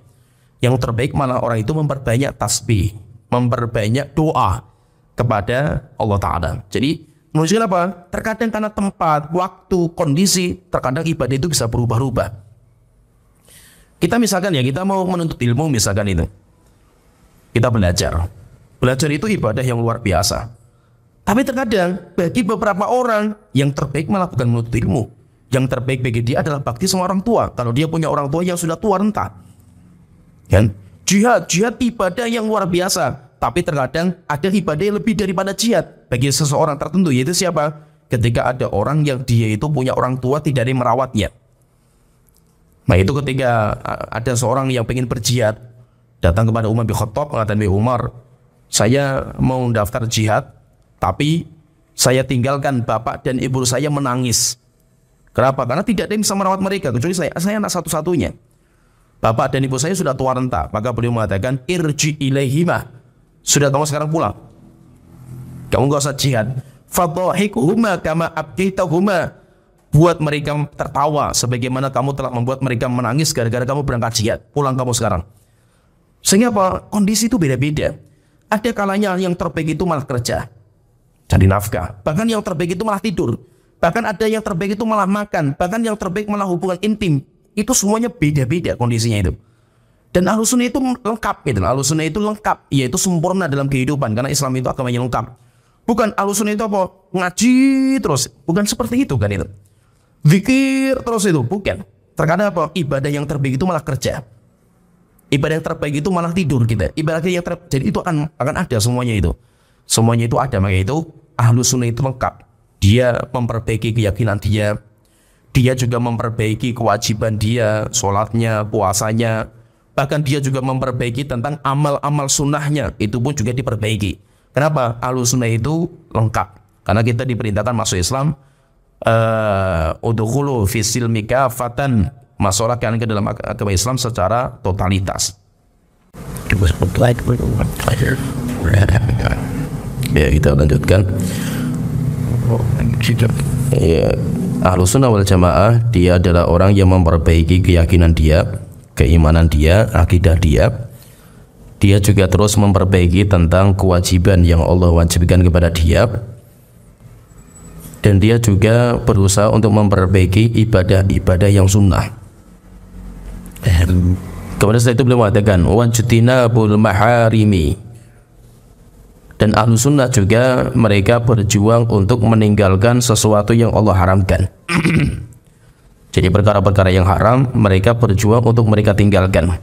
Speaker 2: Yang terbaik malah orang itu memperbanyak tasbih, memperbanyak doa kepada Allah Ta'ala. Jadi menunjukkan apa? Terkadang karena tempat, waktu, kondisi, terkadang ibadah itu bisa berubah-ubah. Kita misalkan ya, kita mau menuntut ilmu misalkan itu, kita belajar. Belajar itu ibadah yang luar biasa. Tapi terkadang bagi beberapa orang yang terbaik malah bukan menuntut ilmu. Yang terbaik bagi dia adalah bakti sama orang tua. Kalau dia punya orang tua yang sudah tua renta. Kan? Jihad ibadah yang luar biasa. Tapi terkadang ada ibadah yang lebih daripada jihad bagi seseorang tertentu, yaitu siapa? Ketika ada orang yang dia itu punya orang tua tidak ada yang merawatnya. Nah itu ketika ada seorang yang pengen berjihad, datang kepada Umar bin Khattab, mengatakan, Umar, saya mau daftar jihad, tapi saya tinggalkan bapak dan ibu saya menangis. Kenapa? Karena tidak ada yang bisa merawat mereka, kecuali saya anak satu-satunya. Bapak dan ibu saya sudah tua renta. Maka beliau mengatakan, irji ilaihima. Sudah, kamu sekarang pulang. Kamu gak usah jihad. Fadhahikuhuma kama abkaitahuma. Buat mereka tertawa sebagaimana kamu telah membuat mereka menangis gara-gara kamu berangkat jihad. Pulang kamu sekarang. Sehingga apa? Kondisi itu beda-beda. Ada kalanya yang terbaik itu malah kerja, cari nafkah. Bahkan yang terbaik itu malah tidur. Bahkan ada yang terbaik itu malah makan. Bahkan yang terbaik malah hubungan intim. Itu semuanya beda-beda kondisinya itu. Dan Ahlussunnah itu lengkap gitu. Ahlussunnah itu lengkap, yaitu sempurna dalam kehidupan. Karena Islam itu agama yang lengkap. Bukan Ahlussunnah itu apa? Ngaji terus. Bukan seperti itu kan itu. Zikir terus itu. Bukan. Terkadang apa? Ibadah yang terbaik itu malah kerja. Ibadah yang terbaik itu malah tidur kita. Ibadah yang terbaik, jadi itu akan ada semuanya itu. Semuanya itu ada. Maka itu Ahlussunnah itu lengkap. Dia memperbaiki keyakinan dia Dia juga memperbaiki kewajiban dia, sholatnya, puasanya. Bahkan dia juga memperbaiki tentang amal-amal sunnahnya. Itu pun juga diperbaiki. Kenapa? Ahlus sunnah itu lengkap. Karena kita diperintahkan masuk Islam. Udkhulu fi silmi kafatan. Masuklah kalian ke dalam agama Islam secara totalitas. Ya, kita lanjutkan. Ya, Ahlus sunnah wal jamaah, dia adalah orang yang memperbaiki keyakinan dia, keimanan dia, akidah dia. Dia juga terus memperbaiki tentang kewajiban yang Allah wajibkan kepada dia. Dan dia juga berusaha untuk memperbaiki ibadah-ibadah yang sunnah. Kemudian setelah itu beliau mengatakan wajtinabul maharimi. Dan ahlu sunnah juga mereka berjuang untuk meninggalkan sesuatu yang Allah haramkan. Jadi perkara-perkara yang haram mereka berjuang untuk mereka tinggalkan.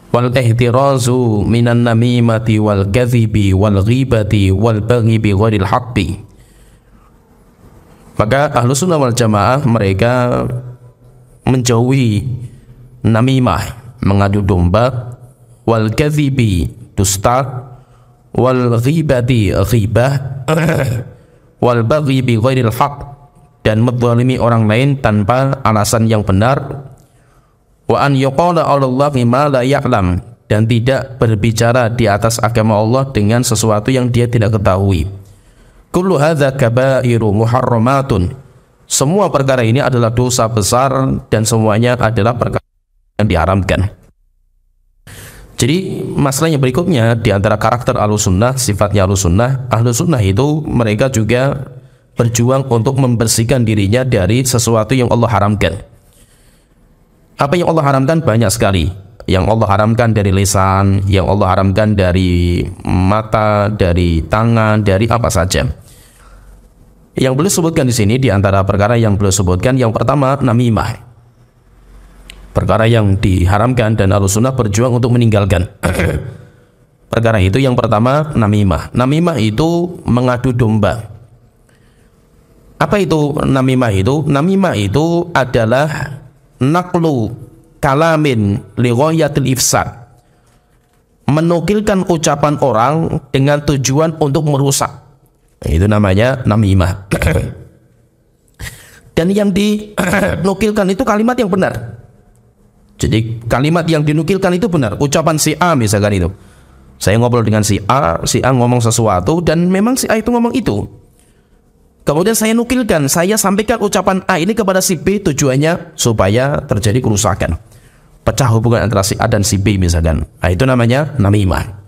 Speaker 2: Wal ihtirazu minan namimati wal kadhibi wal ghibati wal baghi bi ghairil haqqi. Maka ahlu sunnah wal jamaah mereka menjauhi namimah, mengadu domba, wal kadhibi, dusta, wal ghibati, ghibah, wal baghi bi ghairil haqq, dan menzalimi orang lain tanpa alasan yang benar, wa an yuqala 'ala Allahi ma la ya'lam, dan tidak berbicara di atas agama Allah dengan sesuatu yang dia tidak ketahui. Kullu hadza kabairu muharramatun. Semua perkara ini adalah dosa besar dan semuanya adalah perkara yang diharamkan. Jadi masalah yang berikutnya di antara karakter Ahlus sunnah, sifatnya Ahlus sunnah itu mereka juga berjuang untuk membersihkan dirinya dari sesuatu yang Allah haramkan. Apa yang Allah haramkan banyak sekali. Yang Allah haramkan dari lisan, yang Allah haramkan dari mata, dari tangan, dari apa saja. Yang beliau sebutkan di sini di antara perkara yang beliau sebutkan, yang pertama namimah. Perkara yang diharamkan dan Ahlus sunnah berjuang untuk meninggalkan. Perkara itu yang pertama namimah. Namimah itu mengadu domba. Apa itu namimah itu? Namimah itu adalah naqlu kalamin li ghayatil ifsad. Menukilkan ucapan orang dengan tujuan untuk merusak. Itu namanya namimah. Dan yang dinukilkan itu kalimat yang benar. Jadi kalimat yang dinukilkan itu benar. Ucapan si A misalkan itu. Saya ngobrol dengan si A ngomong sesuatu dan memang si A itu ngomong itu. Kemudian saya nukilkan, saya sampaikan ucapan A ini kepada si B, tujuannya supaya terjadi kerusakan. Pecah hubungan antara si A dan si B misalkan. Nah, itu namanya namimah.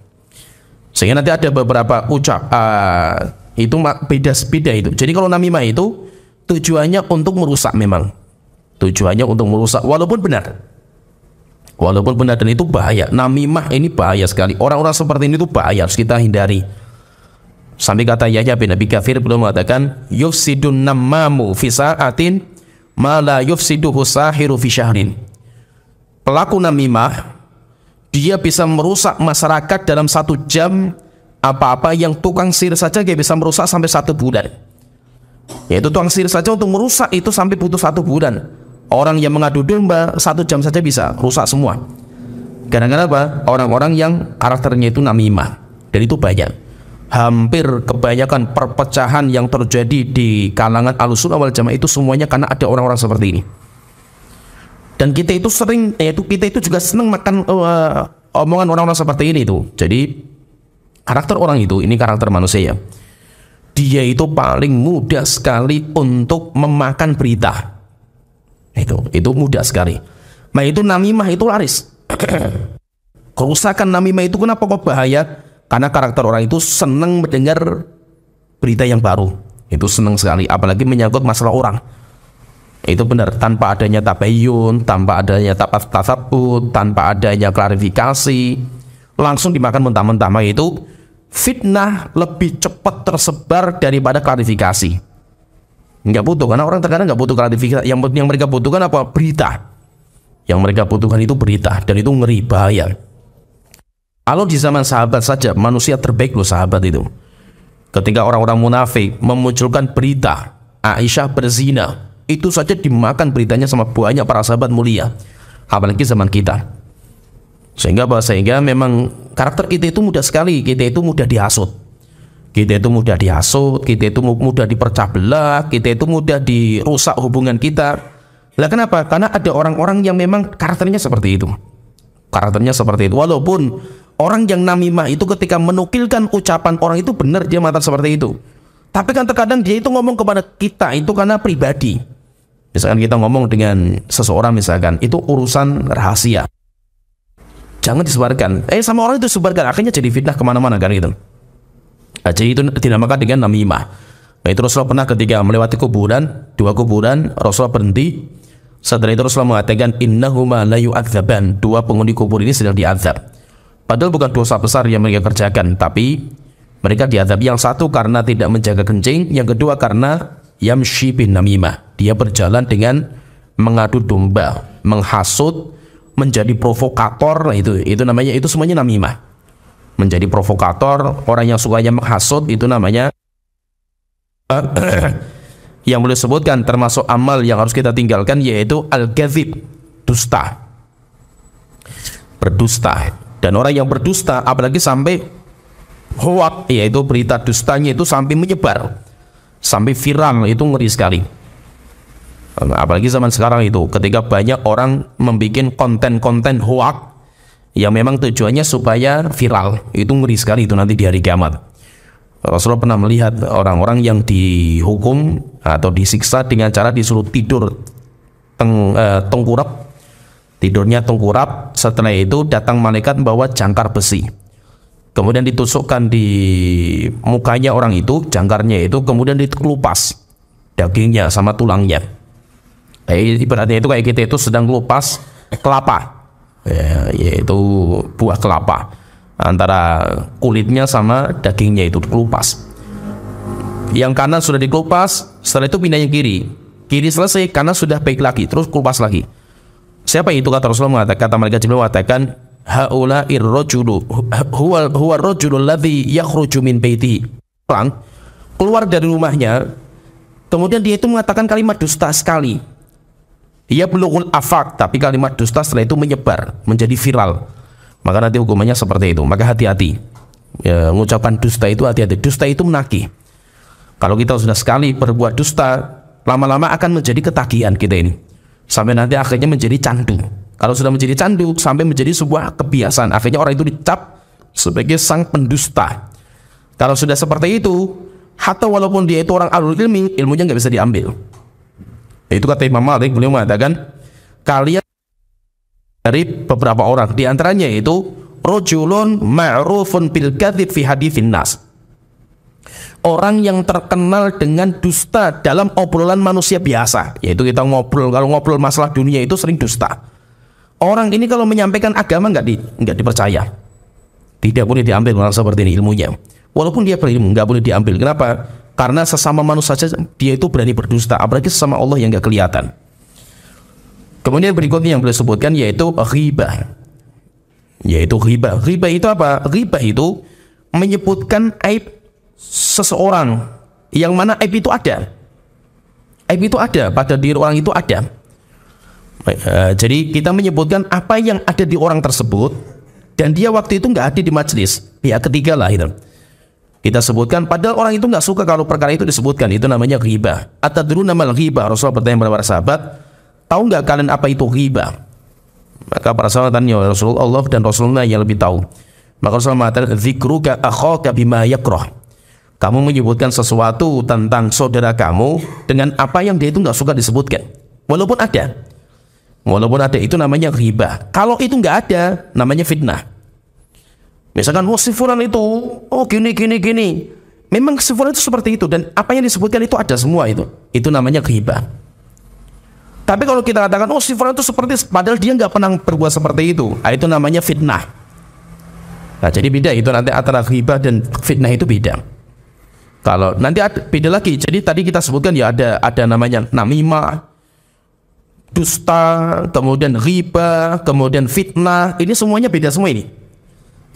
Speaker 2: Sehingga nanti ada beberapa itu beda-beda itu. Jadi kalau namimah itu tujuannya untuk merusak memang. Tujuannya untuk merusak walaupun benar. Walaupun benar, dan itu bahaya. Namimah ini bahaya sekali. Orang-orang seperti ini itu bahaya, harus kita hindari. Sampai kata Yahya bin Abi Katsir belum mengatakan yufsidun namamu fi sa'atin ma la yufsiduhu sahiru fi syahrin. Pelaku namimah dia bisa merusak masyarakat dalam 1 jam. Apa-apa yang tukang sihir saja dia bisa merusak sampai 1 bulan. Yaitu tukang sihir saja untuk merusak itu sampai butuh 1 bulan. Orang yang mengadu domba 1 jam saja bisa rusak semua. Kadang-kadang apa? Orang-orang yang karakternya itu namimah. Dan itu banyak. Hampir kebanyakan perpecahan yang terjadi di kalangan Ahlus sunnah wal jamaah itu semuanya karena ada orang-orang seperti ini. Dan kita itu sering, kita itu juga senang makan omongan orang-orang seperti ini itu. Jadi karakter orang itu, ini karakter manusia ya. Dia itu paling mudah sekali untuk memakan berita. Itu mudah sekali. Nah itu namimah itu laris. Kerusakan namimah itu kenapa kok bahaya? Karena karakter orang itu senang mendengar berita yang baru. Itu senang sekali, apalagi menyangkut masalah orang. Itu benar, tanpa adanya tabayyun, tanpa adanya tasabbut, tanpa adanya klarifikasi, langsung dimakan mentah-mentah. Nah itu fitnah lebih cepat tersebar daripada klarifikasi. Nggak butuh, karena orang terkadang nggak butuh klarifikasi. Yang mereka butuhkan apa? Berita. Yang mereka butuhkan itu berita, dan itu ngeri, bahaya. Kalau di zaman sahabat saja, manusia terbaik loh sahabat itu. Ketika orang-orang munafik memunculkan berita Aisyah berzina, Itu saja dimakan beritanya sama banyak para sahabat mulia, apalagi zaman kita. Sehingga memang karakter kita itu mudah sekali, kita itu mudah dihasut. Kita itu mudah dihasut, kita itu mudah dipecah belah, kita itu mudah dirusak hubungan kita. Lah kenapa? Karena ada orang-orang yang memang karakternya seperti itu. Karakternya seperti itu. Walaupun orang yang namimah itu ketika menukilkan ucapan orang itu benar, dia mata seperti itu. Tapi kan terkadang dia itu ngomong kepada kita itu karena pribadi. Misalkan kita ngomong dengan seseorang misalkan, itu urusan rahasia. Jangan disebarkan. Sama orang itu sebarkan, akhirnya jadi fitnah kemana-mana kan gitu. Nah, jadi itu dinamakan dengan namimah. Nah, itu Rasulullah pernah ketika melewati kuburan, 2 kuburan, Rasulullah berhenti. Setelah itu Rasulullah mengatakan, innahuma la yu'adzaban, 2 penghuni kubur ini sedang diazab. Padahal bukan dosa besar yang mereka kerjakan, tapi mereka diazab. Yang satu karena tidak menjaga kencing, yang kedua karena yamshi bin namimah, dia berjalan dengan mengadu domba, menghasut, menjadi provokator. Itu namanya, itu semuanya namimah. Menjadi provokator, orang yang sukanya menghasut, itu namanya yang boleh sebutkan termasuk amal yang harus kita tinggalkan, yaitu al-kadzib, dusta, berdusta. Dan orang yang berdusta, apalagi sampai hoak, yaitu berita dustanya itu sampai menyebar, sampai viral, itu ngeri sekali. Apalagi zaman sekarang itu, ketika banyak orang membuat konten-konten hoak yang memang tujuannya supaya viral, itu ngeri sekali itu nanti di hari kiamat. Rasulullah pernah melihat orang-orang yang dihukum atau disiksa dengan cara disuruh tidur tengkurap, tidurnya tengkurap. Setelah itu datang malaikat membawa jangkar besi, kemudian ditusukkan di mukanya orang itu, jangkarnya itu, kemudian dikelupas dagingnya sama tulangnya. Ibaratnya itu kayak kita itu sedang ngelupas kelapa, yaitu buah kelapa, antara kulitnya sama dagingnya itu dikelupas. Yang kanan sudah dikelupas, setelah itu pindah yang kiri. Kiri selesai, kanan sudah baik lagi, terus kelupas lagi. Siapa itu? Kata Rasulullah, kata malaikat Jibril mengatakan, haula'ir rajulu huwa rajulul ladzi yakhruju min baitihi. Orang keluar dari rumahnya, kemudian dia itu mengatakan kalimat dusta sekali. Dia belum afak, tapi kalimat dusta setelah itu menyebar, menjadi viral. Maka nanti hukumannya seperti itu. Maka hati-hati, mengucapkan dusta itu hati-hati. Dusta itu menagih. Kalau kita sudah sekali berbuat dusta, lama-lama akan menjadi ketagihan kita ini, sampai nanti akhirnya menjadi candu. Kalau sudah menjadi candu, sampai menjadi sebuah kebiasaan, akhirnya orang itu dicap sebagai sang pendusta. Kalau sudah seperti itu, hatta walaupun dia itu orang ahlul ilmi, ilmunya nggak bisa diambil. Itu kata Imam Malik, beliau mengatakan, kalian dari beberapa orang, di antaranya itu rajulun ma'rufun bil kadzib fi haditsin nas, orang yang terkenal dengan dusta dalam obrolan manusia biasa, yaitu kita ngobrol, kalau ngobrol masalah dunia itu sering dusta. Orang ini kalau menyampaikan agama nggak dipercaya, tidak boleh diambil orang seperti ini ilmunya. Walaupun dia berilmu, nggak boleh diambil. Kenapa? Karena sesama manusia saja dia itu berani berdusta, apalagi sesama Allah yang nggak kelihatan. Kemudian berikutnya yang boleh sebutkan yaitu ghibah. Yaitu ghibah. Ghibah itu apa? Ghibah itu menyebutkan aib seseorang, yang mana aib itu ada. Aib itu ada pada diri orang itu ada. Jadi kita menyebutkan apa yang ada di orang tersebut, dan dia waktu itu nggak ada di majelis, pihak ketiga lah itu. Kita sebutkan, padahal orang itu nggak suka kalau perkara itu disebutkan. Itu namanya ghibah. Atadruna mal ghibah? Rasulullah bertanya kepada para sahabat, tahu nggak kalian apa itu ghibah? Maka para sahabat tanya, Rasulullah, Allah dan Rasulullah yang lebih tahu. Maka Rasulullah mengatakan, dzikruka akhaka bima yakrah. Kamu menyebutkan sesuatu tentang saudara kamu dengan apa yang dia itu nggak suka disebutkan, walaupun ada. Walaupun ada, itu namanya ghibah. Kalau itu nggak ada, namanya fitnah. Misalkan, si fulan itu, gini. Memang si fulan itu seperti itu, dan apa yang disebutkan itu ada semua itu. Itu namanya ghibah. Tapi kalau kita katakan, si fulan itu seperti, padahal dia nggak pernah berbuat seperti itu, itu namanya fitnah. Nah, jadi beda itu nanti antara ghibah dan fitnah itu beda. Kalau nanti beda lagi. Jadi tadi kita sebutkan ya ada namanya namimah, dusta, kemudian ghibah, kemudian fitnah. Ini semuanya beda semua ini.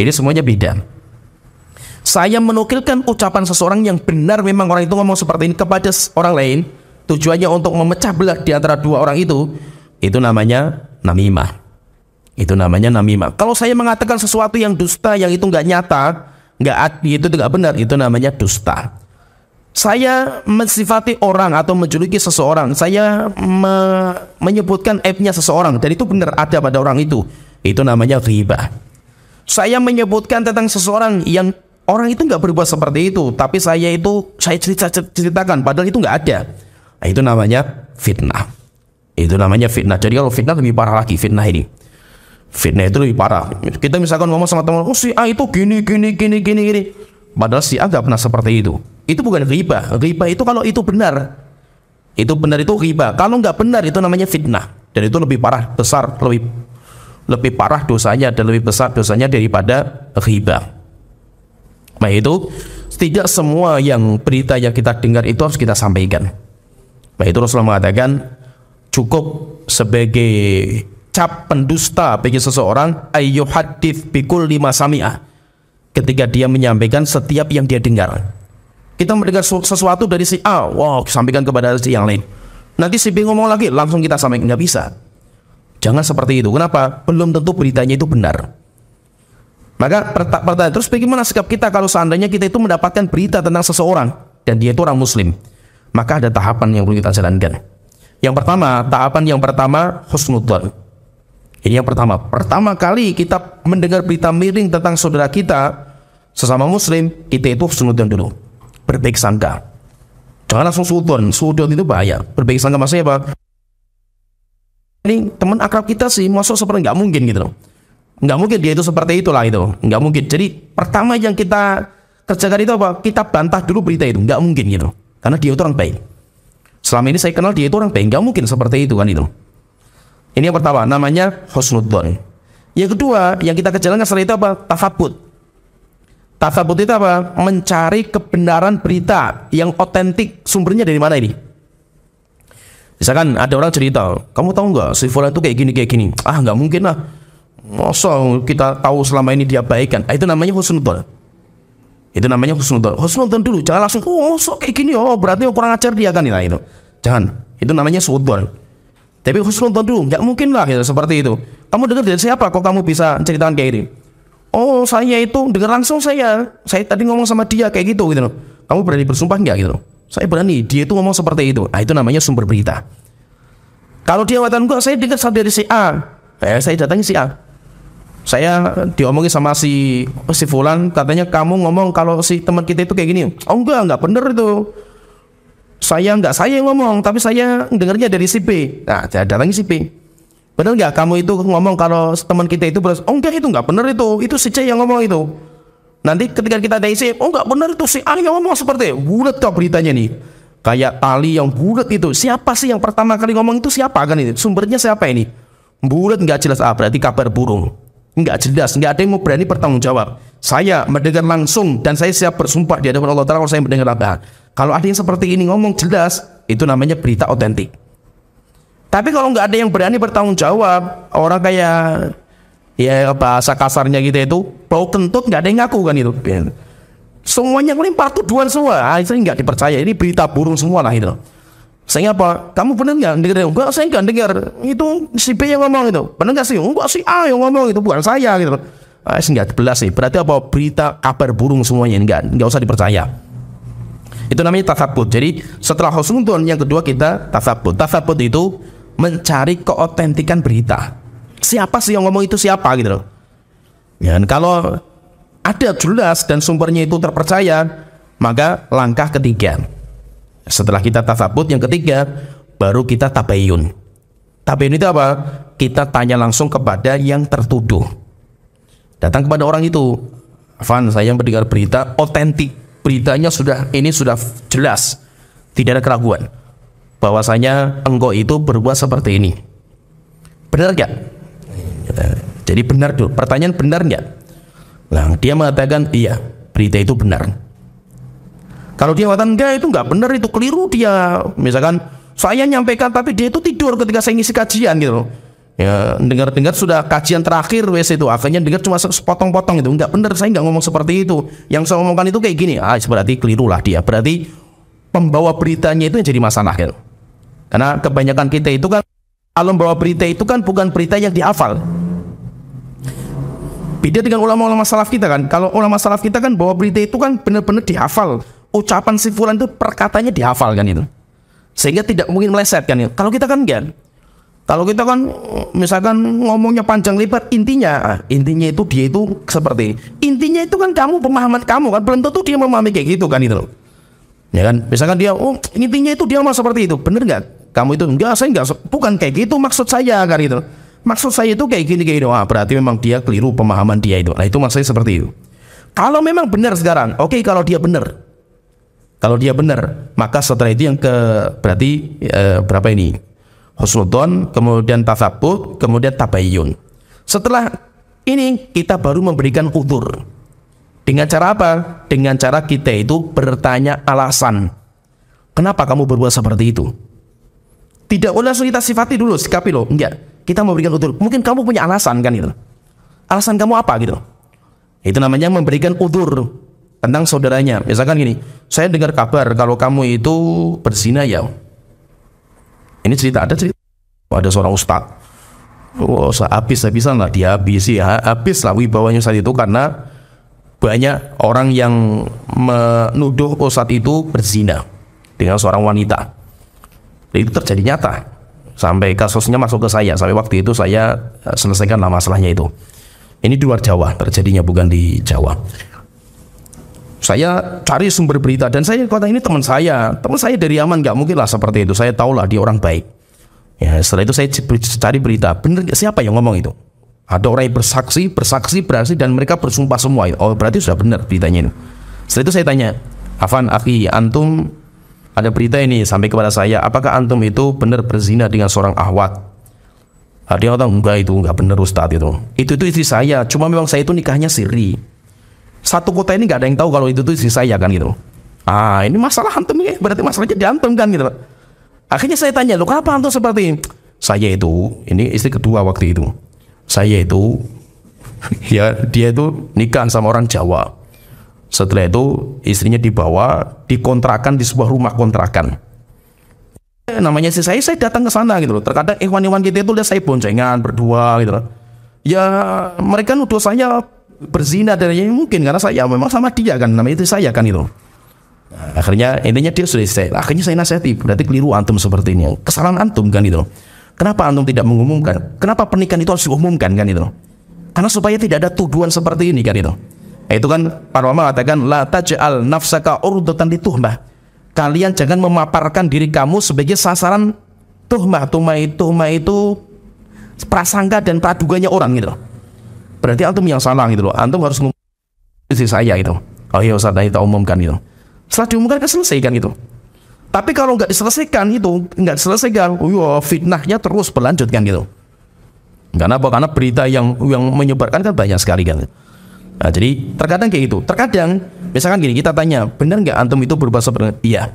Speaker 2: Ini semuanya beda. Saya menukilkan ucapan seseorang yang benar, memang orang itu ngomong seperti ini kepada orang lain, tujuannya untuk memecah belah di antara dua orang itu namanya namimah. Itu namanya namimah. Kalau saya mengatakan sesuatu yang dusta, yang itu nggak nyata, itu nggak benar, itu namanya dusta. Saya mensifati orang atau menjuluki seseorang, saya menyebutkan aibnya seseorang dan itu benar ada pada orang itu namanya ghibah. Saya menyebutkan tentang seseorang yang orang itu nggak berbuat seperti itu, tapi saya ceritakan padahal itu nggak ada. Nah, itu namanya fitnah. Itu namanya fitnah. Jadi kalau fitnah lebih parah lagi, fitnah ini. Fitnah itu lebih parah. Kita misalkan ngomong sama teman, oh si A itu gini. Padahal si A nggak pernah seperti itu. Itu bukan ghibah. Ghibah itu kalau itu benar. Itu benar itu ghibah. Kalau nggak benar itu namanya fitnah. Dan itu lebih parah, besar, lebih parah dosanya dan lebih besar dosanya daripada ghibah. Nah itu tidak semua yang berita yang kita dengar itu harus kita sampaikan. Nah itu Rasulullah mengatakan cukup sebagai cap pendusta bagi seseorang ayyuhadits bikulli ma sami'ah, ketika dia menyampaikan setiap yang dia dengar. Kita mendengar sesuatu dari si A, wow, sampaikan kepada si yang lain. Nanti si B ngomong lagi, langsung kita sampaikan. Nggak bisa. Jangan seperti itu. Kenapa? Belum tentu beritanya itu benar. Maka pertanyaan terus, bagaimana sikap kita kalau seandainya kita itu mendapatkan berita tentang seseorang dan dia itu orang muslim? Maka ada tahapan yang perlu kita jalankan. Yang pertama, tahapan yang pertama husnudzon. Ini yang pertama. Pertama kali kita mendengar berita miring tentang saudara kita sesama muslim, kita itu husnudzon dulu. Berbaik sangka. Jangan langsung suudzon. Suudzon itu bahaya. Berbaik sangka maksudnya apa? Ini teman akrab kita sih, masuk seperti nggak mungkin gitu loh. Nggak mungkin dia itu seperti itulah itu. Nggak mungkin. Jadi pertama yang kita kerjakan itu apa? Kita bantah dulu berita itu. Nggak mungkin gitu. Karena dia itu orang baik. Selama ini saya kenal dia itu orang baik. Nggak mungkin seperti itu kan itu. Ini yang pertama. Namanya husnudzon. Yang kedua yang kita kerjakan setelah itu apa? Tafabbut. Tasabbut itu apa? Mencari kebenaran berita yang otentik. Sumbernya dari mana ini? Misalkan ada orang cerita, kamu tahu nggak si fulan itu kayak gini. Ah nggak mungkin lah. Masa kita tahu selama ini dia baik kan? Itu namanya husnudzon. Itu namanya husnudzon. Husnudzon dulu. Jangan langsung, oh so kayak gini, oh berarti kurang ajar dia kan? Nah, itu. Jangan. Itu namanya suudzon. Tapi husnudzon dulu. Nggak mungkin lah gitu, seperti itu. Kamu dengar dari siapa kok kamu bisa ceritakan kayak ini? Oh saya itu dengar langsung, saya tadi ngomong sama dia kayak gitu loh. Kamu berani bersumpah nggak gitu? Saya berani, dia itu ngomong seperti itu. Nah itu namanya sumber berita. Kalau dia mengatakan enggak, saya dengar dari si A, saya datangi si A, saya diomongin sama si fulan, katanya kamu ngomong kalau si teman kita itu kayak gini. Oh enggak bener itu. Saya yang ngomong, tapi saya dengarnya dari si B. Nah saya datangi si B. Benar nggak kamu itu ngomong kalau teman kita itu beres? Oh enggak, itu nggak benar itu si C yang ngomong itu. Nanti ketika kita ada isi, oh nggak benar itu si A yang ngomong seperti bulat kok beritanya nih, kayak tali yang bulat itu. Siapa sih yang pertama kali ngomong itu siapa kan itu? Sumbernya siapa ini? Bulat nggak jelas, berarti kabar burung. Nggak jelas, nggak ada yang mau berani bertanggung jawab. Saya mendengar langsung dan saya siap bersumpah di hadapan Allah Ta'ala kalau saya mendengar apa. Kalau ada yang seperti ini ngomong jelas, itu namanya berita otentik. Tapi kalau nggak ada yang berani bertanggung jawab, orang kayak ya bahasa kasarnya gitu itu bau kentut, nggak ada yang ngaku kan itu. Semuanya ngelempar tuduhan semua. Itu nggak dipercaya. Ini berita burung semua lah itu. Saya apa? Kamu benar nggak dengar? Enggak, saya nggak dengar. Itu si B yang ngomong itu. Benar nggak sih? Enggak, si A yang ngomong itu, bukan saya gitu. Nggak jelas sih. Berarti apa? Berita kabar burung semuanya, nggak usah dipercaya. Itu namanya tasabbut. Jadi setelah husnudzon yang kedua kita tasabbut. Tasabbut itu mencari keotentikan berita. Siapa sih yang ngomong itu siapa gitu loh. Ya, kalau ada jelas dan sumbernya itu terpercaya, maka langkah ketiga setelah kita tasabbut yang ketiga baru kita tabayyun. Tabayyun itu apa? Kita tanya langsung kepada yang tertuduh. Datang kepada orang itu, Van, saya mendengar berita otentik, beritanya sudah jelas, tidak ada keraguan bahwasanya engkau itu berbuat seperti ini. Benar nggak? Jadi benar dulu. Pertanyaan benar nggak? Nah, dia mengatakan iya, berita itu benar. Kalau dia mengatakan enggak, itu nggak benar, itu keliru dia. Misalkan saya nyampaikan tapi dia itu tidur ketika saya ngisi kajian gitu. Ya, dengar sudah kajian terakhir wes itu, akhirnya dengar cuma sepotong-potong itu. Enggak benar, saya nggak ngomong seperti itu. Yang saya ngomongkan itu kayak gini. Berarti keliru lah dia. Berarti pembawa beritanya itu yang jadi masalah gitu. Karena kebanyakan kita itu kan kalau membawa berita itu kan bukan berita yang dihafal. Beda dengan ulama-ulama salaf kita kan. Kalau ulama salaf kita kan bawa berita itu kan benar-benar dihafal. Ucapan si fulan itu perkataannya dihafal kan itu. Sehingga tidak mungkin meleset kan itu. Kalau kita kan enggak. Kalau kita kan misalkan ngomongnya panjang lebar, intinya itu dia itu seperti. Intinya itu kan kamu, pemahaman kamu kan belum tentu dia memahami kayak gitu kan itu loh. Ya kan, misalkan dia intinya itu dia mau seperti itu. Bener nggak? Kamu itu enggak, saya enggak, bukan kayak gitu maksud saya kan itu. Maksud saya itu kayak gini berarti memang dia keliru pemahaman dia itu. Nah itu maksudnya seperti itu. Kalau memang benar sekarang, oke, kalau dia benar, maka setelah itu yang ke berarti berapa ini? Husnudzon, kemudian tasabbut, kemudian tabayyun. Setelah ini kita baru memberikan udzur. Dengan cara apa? Dengan cara kita itu bertanya alasan. Kenapa kamu berbuat seperti itu? Tidak boleh langsung kita sifati dulu, sikapi loh. Enggak. Kita memberikan udzur. Mungkin kamu punya alasan kan itu. Alasan kamu apa gitu? Itu namanya memberikan udzur tentang saudaranya. Misalkan gini, saya dengar kabar kalau kamu itu berzina ya. Ini ada seorang ustaz. Habis-habisan lah dia habis lah wibawanya saat itu karena banyak orang yang menuduh ustaz itu berzina dengan seorang wanita. Itu terjadi nyata. Sampai kasusnya masuk ke saya. Sampai waktu itu saya selesaikan lah masalahnya itu. Ini di luar Jawa terjadinya, bukan di Jawa. Saya cari sumber berita dan saya kata ini teman saya dari Yaman, nggak mungkin lah seperti itu. Saya tahu lah dia orang baik. Ya setelah itu saya cari berita, bener siapa yang ngomong itu? Ada orang yang bersaksi dan mereka bersumpah semua. Oh berarti sudah benar beritanya itu. Setelah itu saya tanya, Afan, akhi, antum ada berita ini sampai kepada saya, apakah antum itu benar berzina dengan seorang ahwat? Dia kata enggak, itu enggak benar Ustadz itu. Itu istri saya, cuma memang saya itu nikahnya siri. Satu kota ini nggak ada yang tahu kalau itu tuh istri saya kan gitu. Ini masalah antum ya, berarti masalahnya di antum kan gitu. Akhirnya saya tanya, loh kenapa antum seperti ini? Saya itu, ini istri kedua waktu itu. Saya itu, ya dia itu nikah sama orang Jawa. Setelah itu istrinya dibawa, dikontrakan di sebuah rumah kontrakan. Namanya istri saya datang ke sana gitu loh. Terkadang ikhwan-ikhwan kita itu lihat saya boncengan berdua gitu loh. Ya mereka nuduh saya berzina dan ya mungkin karena saya memang sama dia kan, namanya itu saya kan itu. Nah, akhirnya intinya dia sudah akhirnya saya nasihati, berarti keliru antum seperti ini, kesalahan antum kan itu. Kenapa antum tidak mengumumkan? Kenapa pernikahan itu harus diumumkan kan itu? Karena supaya tidak ada tuduhan seperti ini kan itu. Itu kan para ulama mengatakan la taj'al nafsaka urdatan lituhmah. Kalian jangan memaparkan diri kamu sebagai sasaran tuhmah. Tuhmah itu prasangka dan praduganya orang gitu. Berarti antum yang salah gitu loh. Antum harus ngomong istri saya itu. Oh iya Ustaz, kita umumkan itu. Setelah diumumkan kan selesai kan itu. Tapi kalau nggak diselesaikan itu, fitnahnya terus berlanjut kan gitu. Karena apa? Karena berita yang menyebarkan kan banyak sekali kan. Nah, jadi terkadang kayak gitu. Terkadang misalkan gini, kita tanya, benar nggak antum itu berbuat seperti itu? Iya.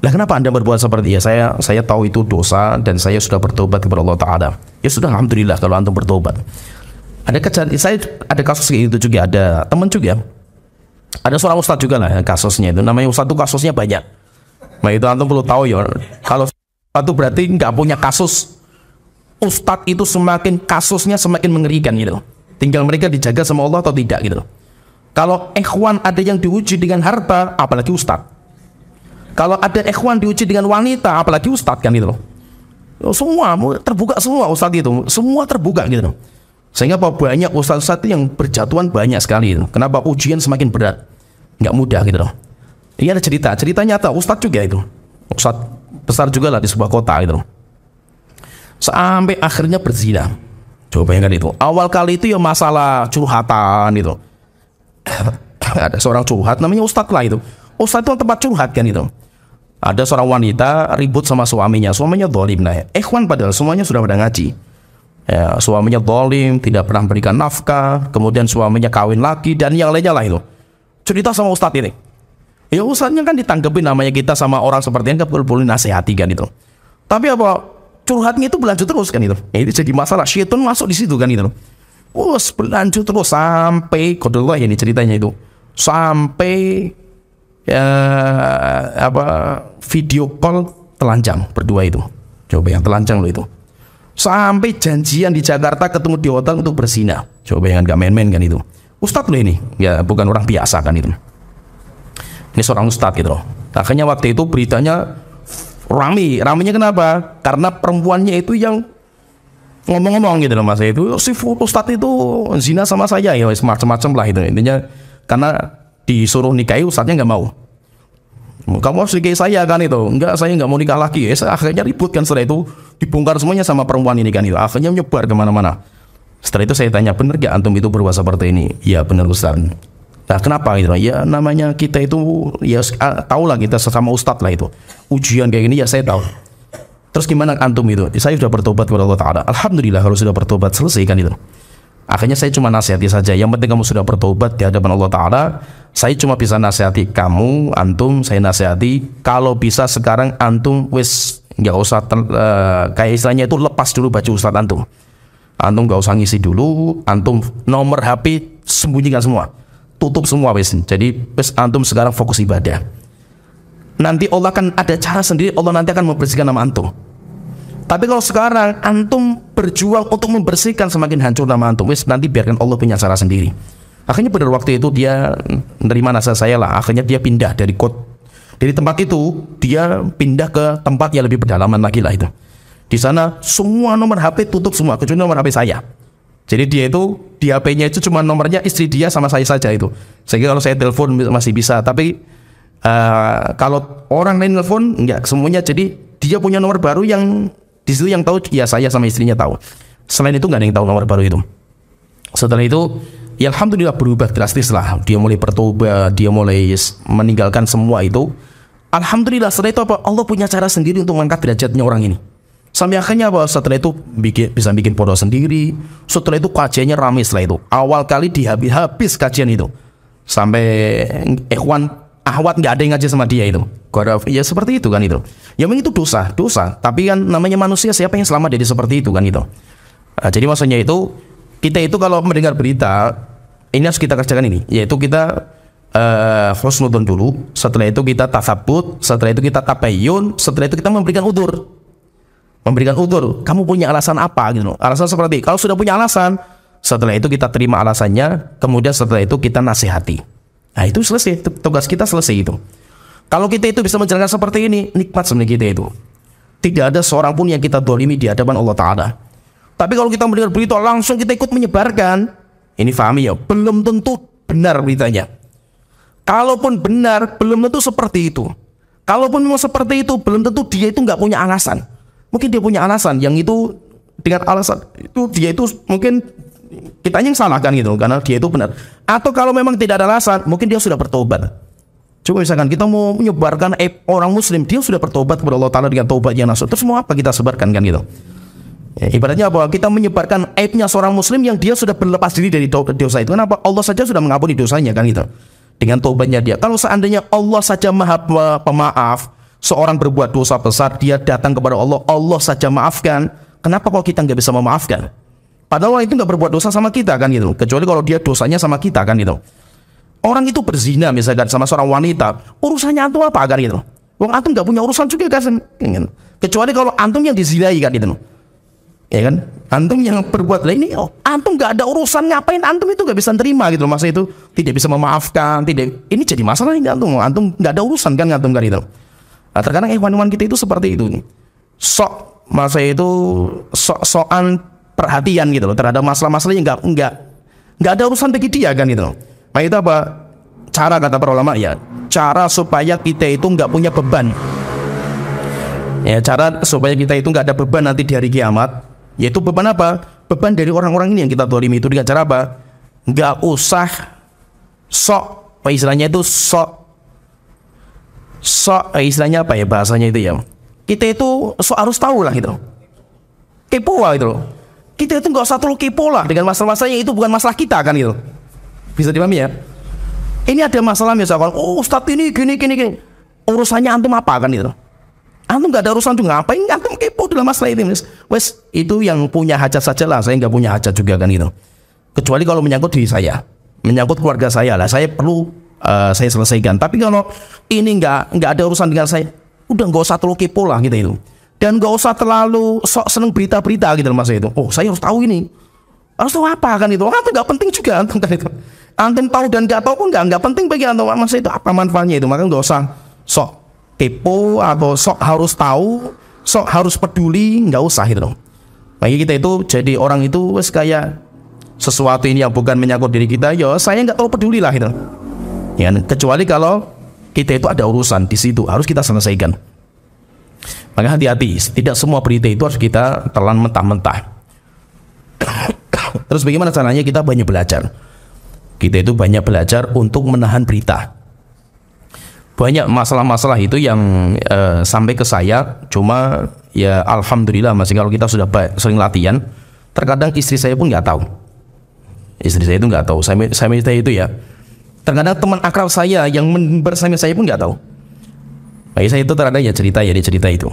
Speaker 2: Lah kenapa anda berbuat seperti itu? Saya tahu itu dosa dan saya sudah bertobat kepada Allah Ta'ala. Ya sudah, alhamdulillah kalau antum bertobat. Saya ada kasus kayak gitu juga, ada teman juga. Ada seorang ustadz juga lah kasusnya itu. Namanya ustadz itu kasusnya banyak. Nah itu antum perlu tahu ya. Kalau itu berarti nggak punya kasus. Ustadz itu kasusnya semakin mengerikan gitu. Tinggal mereka dijaga sama Allah atau tidak gitu. Kalau ikhwan ada yang diuji dengan harta, apalagi ustadz. Kalau ada ikhwan diuji dengan wanita, apalagi ustadz kan gitu. Semua terbuka, semua ustadz itu, semua terbuka gitu. Sehingga banyak ustadz-ustadz yang berjatuhan banyak sekali. Kenapa? Ujian semakin berat, nggak mudah gitu loh. Ini ada cerita nyata ustadz juga itu. Ustadz besar juga lah di sebuah kota gitu loh. Sampai akhirnya berzina. Coba bayangkan itu. Awal kali itu ya masalah curhatan gitu. Ada seorang curhat namanya ustadz lah itu. Ustadz itu tempat curhat kan itu. Ada seorang wanita ribut sama suaminya zalim. Nah, ikhwan padahal semuanya sudah pada ngaji. Ya, suaminya zalim, tidak pernah memberikan nafkah, kemudian suaminya kawin lagi dan yang lainnya lah itu. Cerita sama ustadz ini. Ya ustadznya kan ditanggepin, namanya kita sama orang seperti ini kan boleh nasihati kan itu. Tapi apa? Curhatnya itu berlanjut terus kan itu. Ya, itu jadi masalah, syaitan masuk di situ kan itu. Berlanjut terus sampai kodullah ini ceritanya itu. Sampai video call telanjang berdua itu. Coba yang telanjang loh itu. Sampai janjian di Jakarta ketemu di hotel untuk berzina. Coba yang gak main-main kan itu. Ustadz loh ini, ya bukan orang biasa kan itu. Ini seorang ustadz gitu loh. Akhirnya waktu itu beritanya ramenya kenapa? Karena perempuannya itu yang ngomong-ngomong gitu loh mas, itu si ustadz itu zina sama saya ya, macam-macam lah itu intinya. Karena disuruh nikahi ustadznya nggak mau. Kamu harus nikahi saya kan itu. Enggak, saya nggak mau nikah lagi. Akhirnya ribut kan, setelah itu dibongkar semuanya sama perempuan ini kan itu. Akhirnya menyebar kemana-mana. Setelah itu saya tanya, bener gak antum itu berbuat seperti ini? Ya bener Ustaz. Nah kenapa gitu? Ya namanya kita itu, ya tahu lah kita sesama Ustadz lah itu. Ujian kayak gini ya saya tahu. Terus gimana antum itu? Saya sudah bertobat kepada Allah Ta'ala. Alhamdulillah kalau sudah bertobat selesai kan itu. Akhirnya saya cuma nasihati saja. Yang penting kamu sudah bertobat di hadapan Allah Ta'ala. Saya cuma bisa nasihati kamu, antum, saya nasihati. Kalau bisa sekarang antum wis nggak usah kayak istilahnya itu lepas dulu baju Ustadz antum. Antum gak usah ngisi dulu, antum nomor HP sembunyikan semua, tutup semua wes. Jadi wes antum sekarang fokus ibadah. Nanti Allah kan ada cara sendiri, Allah nanti akan membersihkan nama antum. Tapi kalau sekarang antum berjuang untuk membersihkan, semakin hancur nama antum. Wes nanti biarkan Allah punya cara sendiri. Akhirnya pada waktu itu dia menerima nasihat saya lah. Akhirnya dia pindah dari tempat itu, dia pindah ke tempat yang lebih pedalaman lagi lah itu. Di sana semua nomor HP tutup semua kecuali nomor HP saya. Jadi dia itu di HP-nya itu cuma nomornya istri dia sama saya saja itu. Sehingga kalau saya telepon masih bisa, tapi kalau orang lain telepon enggak semuanya. Jadi dia punya nomor baru yang di situ yang tahu ya saya sama istrinya tahu. Selain itu nggak ada yang tahu nomor baru itu. Setelah itu ya alhamdulillah berubah drastis lah. Dia mulai bertobat, dia mulai meninggalkan semua itu. Alhamdulillah setelah itu apa? Allah punya cara sendiri untuk mengangkat derajatnya orang ini. Sampai akhirnya apa? Setelah itu bisa bikin pondok sendiri. Setelah itu kajiannya ramai setelah itu. Awal kali habis kajian itu. Sampai ikhwan ahwat nggak ada yang ngaji sama dia itu. Ya seperti itu kan itu. Ya memang itu dosa. Tapi kan namanya manusia, siapa yang selamat dari seperti itu kan itu. Jadi maksudnya itu kita itu kalau mendengar berita ini harus kita kerjakan ini. Yaitu kita husnudon dulu. Setelah itu kita tasabut. Setelah itu kita tabayyun. Setelah itu kita memberikan udzur. Kamu punya alasan apa gitu. Alasan seperti kalau sudah punya alasan, setelah itu kita terima alasannya, kemudian setelah itu kita nasihati. Nah itu selesai, tugas kita selesai itu. Kalau kita itu bisa menjalankan seperti ini, nikmat sebenarnya kita itu. Tidak ada seorang pun yang kita dolimi di hadapan Allah Ta'ala. Tapi kalau kita mendengar berita langsung kita ikut menyebarkan, ini pahami ya, belum tentu benar beritanya. Kalaupun benar, belum tentu seperti itu. Kalaupun memang seperti itu, belum tentu dia itu nggak punya alasan. Mungkin dia punya alasan yang itu, dengan alasan itu dia itu mungkin kitanya yang salahkan gitu karena dia itu benar. Atau kalau memang tidak ada alasan, mungkin dia sudah bertobat. Coba misalkan kita mau menyebarkan aib orang muslim, dia sudah bertobat kepada Allah Ta'ala dengan taubat yang nasuh. Terus mau apa kita sebarkan kan gitu. Ya, ibaratnya apa? Kita menyebarkan aibnya seorang muslim yang dia sudah berlepas diri dari dosa itu. Kenapa? Allah saja sudah mengampuni dosanya kan gitu. Dengan taubatnya dia. Kalau seandainya Allah saja Maha Pemaaf, seorang berbuat dosa besar, dia datang kepada Allah, Allah saja maafkan. Kenapa kalau kita nggak bisa memaafkan? Padahal orang itu nggak berbuat dosa sama kita kan gitu. Kecuali kalau dia dosanya sama kita kan gitu. Orang itu berzina misalkan sama seorang wanita, urusannya antum apa kan gitu. Wong antum nggak punya urusan juga kan. Kecuali kalau antum yang dizinai kan gitu. Ya kan? Antum yang berbuat lain ini, antum nggak ada urusan, ngapain antum itu nggak bisa terima gitu. Masa itu tidak bisa memaafkan, tidak. Ini jadi masalah ini antum nggak ada urusan kan antum kan gitu. Nah, terkadang ikhwan-ikhwan kita itu seperti itu. Masa itu soal perhatian gitu loh terhadap masalah-masalah yang nggak ada urusan bagi dia kan gitu. Nah itu apa? Cara kata para ulama ya, cara supaya kita itu nggak punya beban. Ya cara supaya kita itu nggak ada beban nanti di hari kiamat. Yaitu beban apa? Beban dari orang-orang ini yang kita dolimi itu dengan cara apa? Nggak usah istilahnya itu istilahnya apa ya bahasanya itu ya, kita itu harus tahu lah gitu, kepo lah gitu. Kita itu nggak usah terlalu kepo lah dengan masalah-masalah yang itu bukan masalah kita kan gitu. Bisa dipahami ya? Ini ada masalah misalkan, Ustadz ini gini, urusannya antum apa kan gitu. Antum nggak ada urusan juga, ngapain antum kepo dalam masalah ini? Wes itu yang punya hajat saja lah, saya nggak punya hajat juga kan gitu. Kecuali kalau menyangkut diri saya, menyangkut keluarga saya lah, saya perlu saya selesaikan. Tapi kalau ini nggak ada urusan dengan saya, udah nggak usah terlalu kepo lah kita itu. Dan nggak usah terlalu sok seneng berita-berita gitu Mas itu. Oh saya harus tahu ini. Harus tahu apa kan itu. Itu nggak penting juga antum kan itu. Antum tahu dan nggak tahu pun nggak penting bagi antum. Mas itu apa manfaatnya itu. Maka nggak usah sok kepo atau sok harus tahu, sok harus peduli, nggak usah gitu. Bagi kita itu jadi orang itu wes kayak sesuatu ini yang bukan menyangkut diri kita, ya saya nggak terlalu peduli lah gitu. Ya, kecuali kalau kita itu ada urusan di situ harus kita selesaikan. Maka hati-hati, tidak semua berita itu harus kita telan mentah-mentah. Terus bagaimana caranya? Kita banyak belajar. Kita itu banyak belajar untuk menahan berita. Banyak masalah-masalah itu yang sampai ke saya, cuma ya alhamdulillah masih kalau kita sudah sering latihan, terkadang istri saya pun nggak tahu. Istri saya itu nggak tahu. Saya itu ya. Terkadang teman akrab saya yang bersama saya pun nggak tahu. Bagi saya itu terkadang ya cerita itu.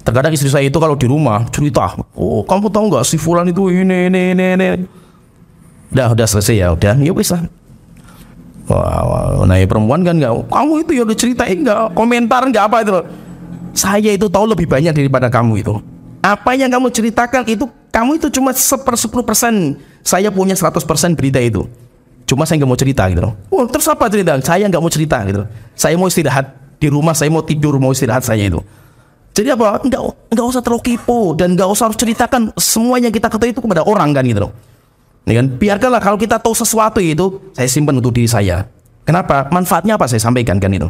Speaker 2: Terkadang istri saya itu kalau di rumah cerita, oh kamu tahu nggak si fulan itu ini. Udah selesai ya bisa. Wah, nah perempuan kan nggak, kamu itu ya udah ceritain nggak, komentar nggak apa itu. Saya itu tahu lebih banyak daripada kamu itu. Apa yang kamu ceritakan itu, kamu itu cuma 10%. Saya punya 100% berita itu. Cuma saya nggak mau cerita gitu. Oh, terus apa cerita? Saya nggak mau cerita gitu. Saya mau istirahat di rumah, saya mau tidur, mau istirahat saya itu. Jadi apa? Nggak usah terlalu kepo dan nggak usah harus ceritakan semuanya kita ketahui itu kepada orang kan gitu. Ini kan biarkanlah kalau kita tahu sesuatu itu saya simpan untuk diri saya. Kenapa? Manfaatnya apa saya sampaikan kan itu.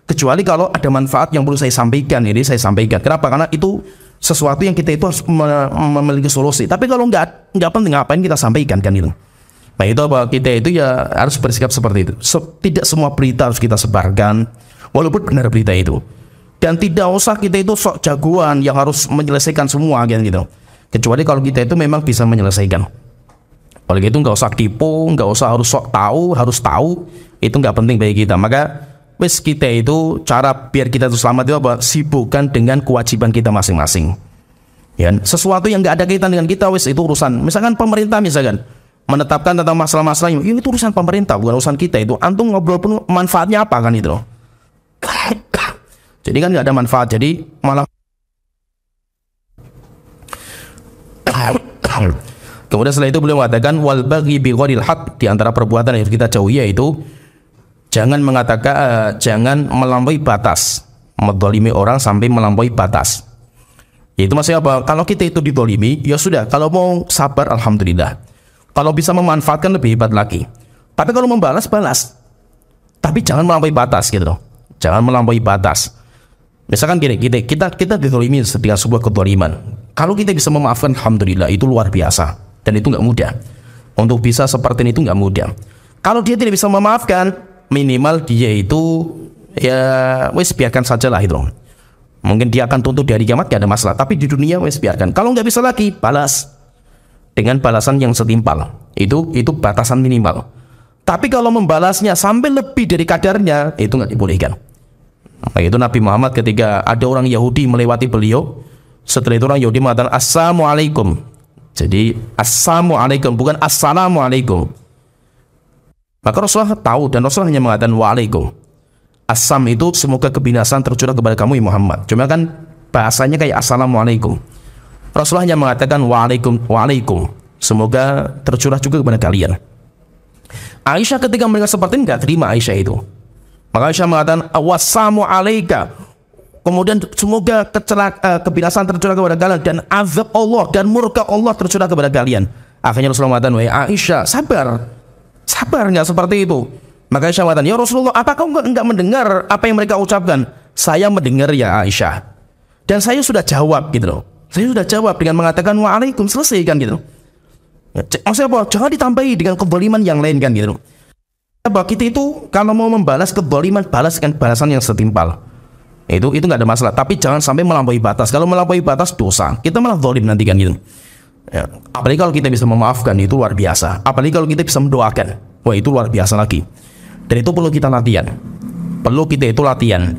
Speaker 2: Kecuali kalau ada manfaat yang perlu saya sampaikan, ini saya sampaikan. Kenapa? Karena itu sesuatu yang kita itu harus memiliki solusi. Tapi kalau nggak penting ngapain kita sampaikan kan itu. Nah itu apa? Kita itu ya harus bersikap seperti itu. Tidak semua berita harus kita sebarkan, walaupun benar berita itu. Dan tidak usah kita itu sok jagoan yang harus menyelesaikan semua gitu. Kecuali kalau kita itu memang bisa menyelesaikan. Oleh itu nggak usah tipu, nggak usah harus sok tahu, harus tahu, itu nggak penting bagi kita. Maka wes kita itu cara biar kita itu selamat itu apa? Sibukkan dengan kewajiban kita masing-masing. Ya, sesuatu yang nggak ada kaitan dengan kita wes itu urusan. Misalkan pemerintah menetapkan tentang masalah-masalah itu urusan pemerintah, bukan urusan kita itu. Antum ngobrol pun manfaatnya apa kan itu? Jadi kan nggak ada manfaat, jadi malah. Kemudian setelah itu beliau mengatakan wal baghi bi ghairil haq, di antara perbuatan yang harus kita jauhi yaitu jangan jangan melampaui batas, menzalimi orang sampai melampaui batas. Yaitu maksudnya apa? Kalau kita itu dizalimi, ya sudah, kalau mau sabar alhamdulillah. Kalau bisa memanfaatkan lebih hebat lagi. Tapi kalau membalas, balas. Tapi jangan melampaui batas gitu loh. Jangan melampaui batas. Misalkan gini, kita dizalimi dengan sebuah kezaliman. Kalau kita bisa memaafkan alhamdulillah, itu luar biasa. Dan itu nggak mudah. Untuk bisa seperti itu nggak mudah. Kalau dia tidak bisa memaafkan, minimal dia itu ya wes biarkan sajalah itu. Mungkin dia akan tuntut di hari kiamat nggak ada masalah. Tapi di dunia wes biarkan. Kalau nggak bisa lagi, balas dengan balasan yang setimpal. Itu batasan minimal. Tapi kalau membalasnya sampai lebih dari kadarnya, itu nggak dibolehkan. Nah, itu Nabi Muhammad ketika ada orang Yahudi melewati beliau, setelah itu orang Yahudi mengatakan assalamualaikum. Jadi assalamualaikum bukan assalamualaikum. Maka Rasulullah tahu dan Rasulullah hanya mengatakan waalaikum. Assam itu semoga kebinasaan tercurah kepada kamu ya Muhammad. Cuma kan bahasanya kayak assalamualaikum. Rasulullah hanya mengatakan waalaikum. Semoga tercurah juga kepada kalian. Aisyah ketika mendengar seperti ini nggak terima Aisyah itu. Maka Aisyah mengatakan wassamu alaika. Kemudian semoga kebinasaan tercurah kepada kalian dan azab Allah dan murka Allah tercurah kepada kalian. Akhirnya Rasulullah mengatakan, wahai Aisyah, sabar nggak seperti itu. Maka Aisyah mengatakan, ya Rasulullah, apakah enggak mendengar apa yang mereka ucapkan? Saya mendengar ya Aisyah. Dan saya sudah jawab gitu loh. Saya sudah jawab dengan mengatakan waalaikum, selesai kan gitu. Maksudnya apa? Jangan ditambahi dengan kezaliman yang lain kan gitu. Kita itu kalau mau membalas kezaliman, balas dengan balasan yang setimpal. Itu nggak ada masalah. Tapi jangan sampai melampaui batas. Kalau melampaui batas dosa, kita malah zalim nanti kan gitu. Ya, apalagi kalau kita bisa memaafkan, itu luar biasa. Apalagi kalau kita bisa mendoakan, wah itu luar biasa lagi. Dan itu perlu kita latihan. Perlu kita itu latihan.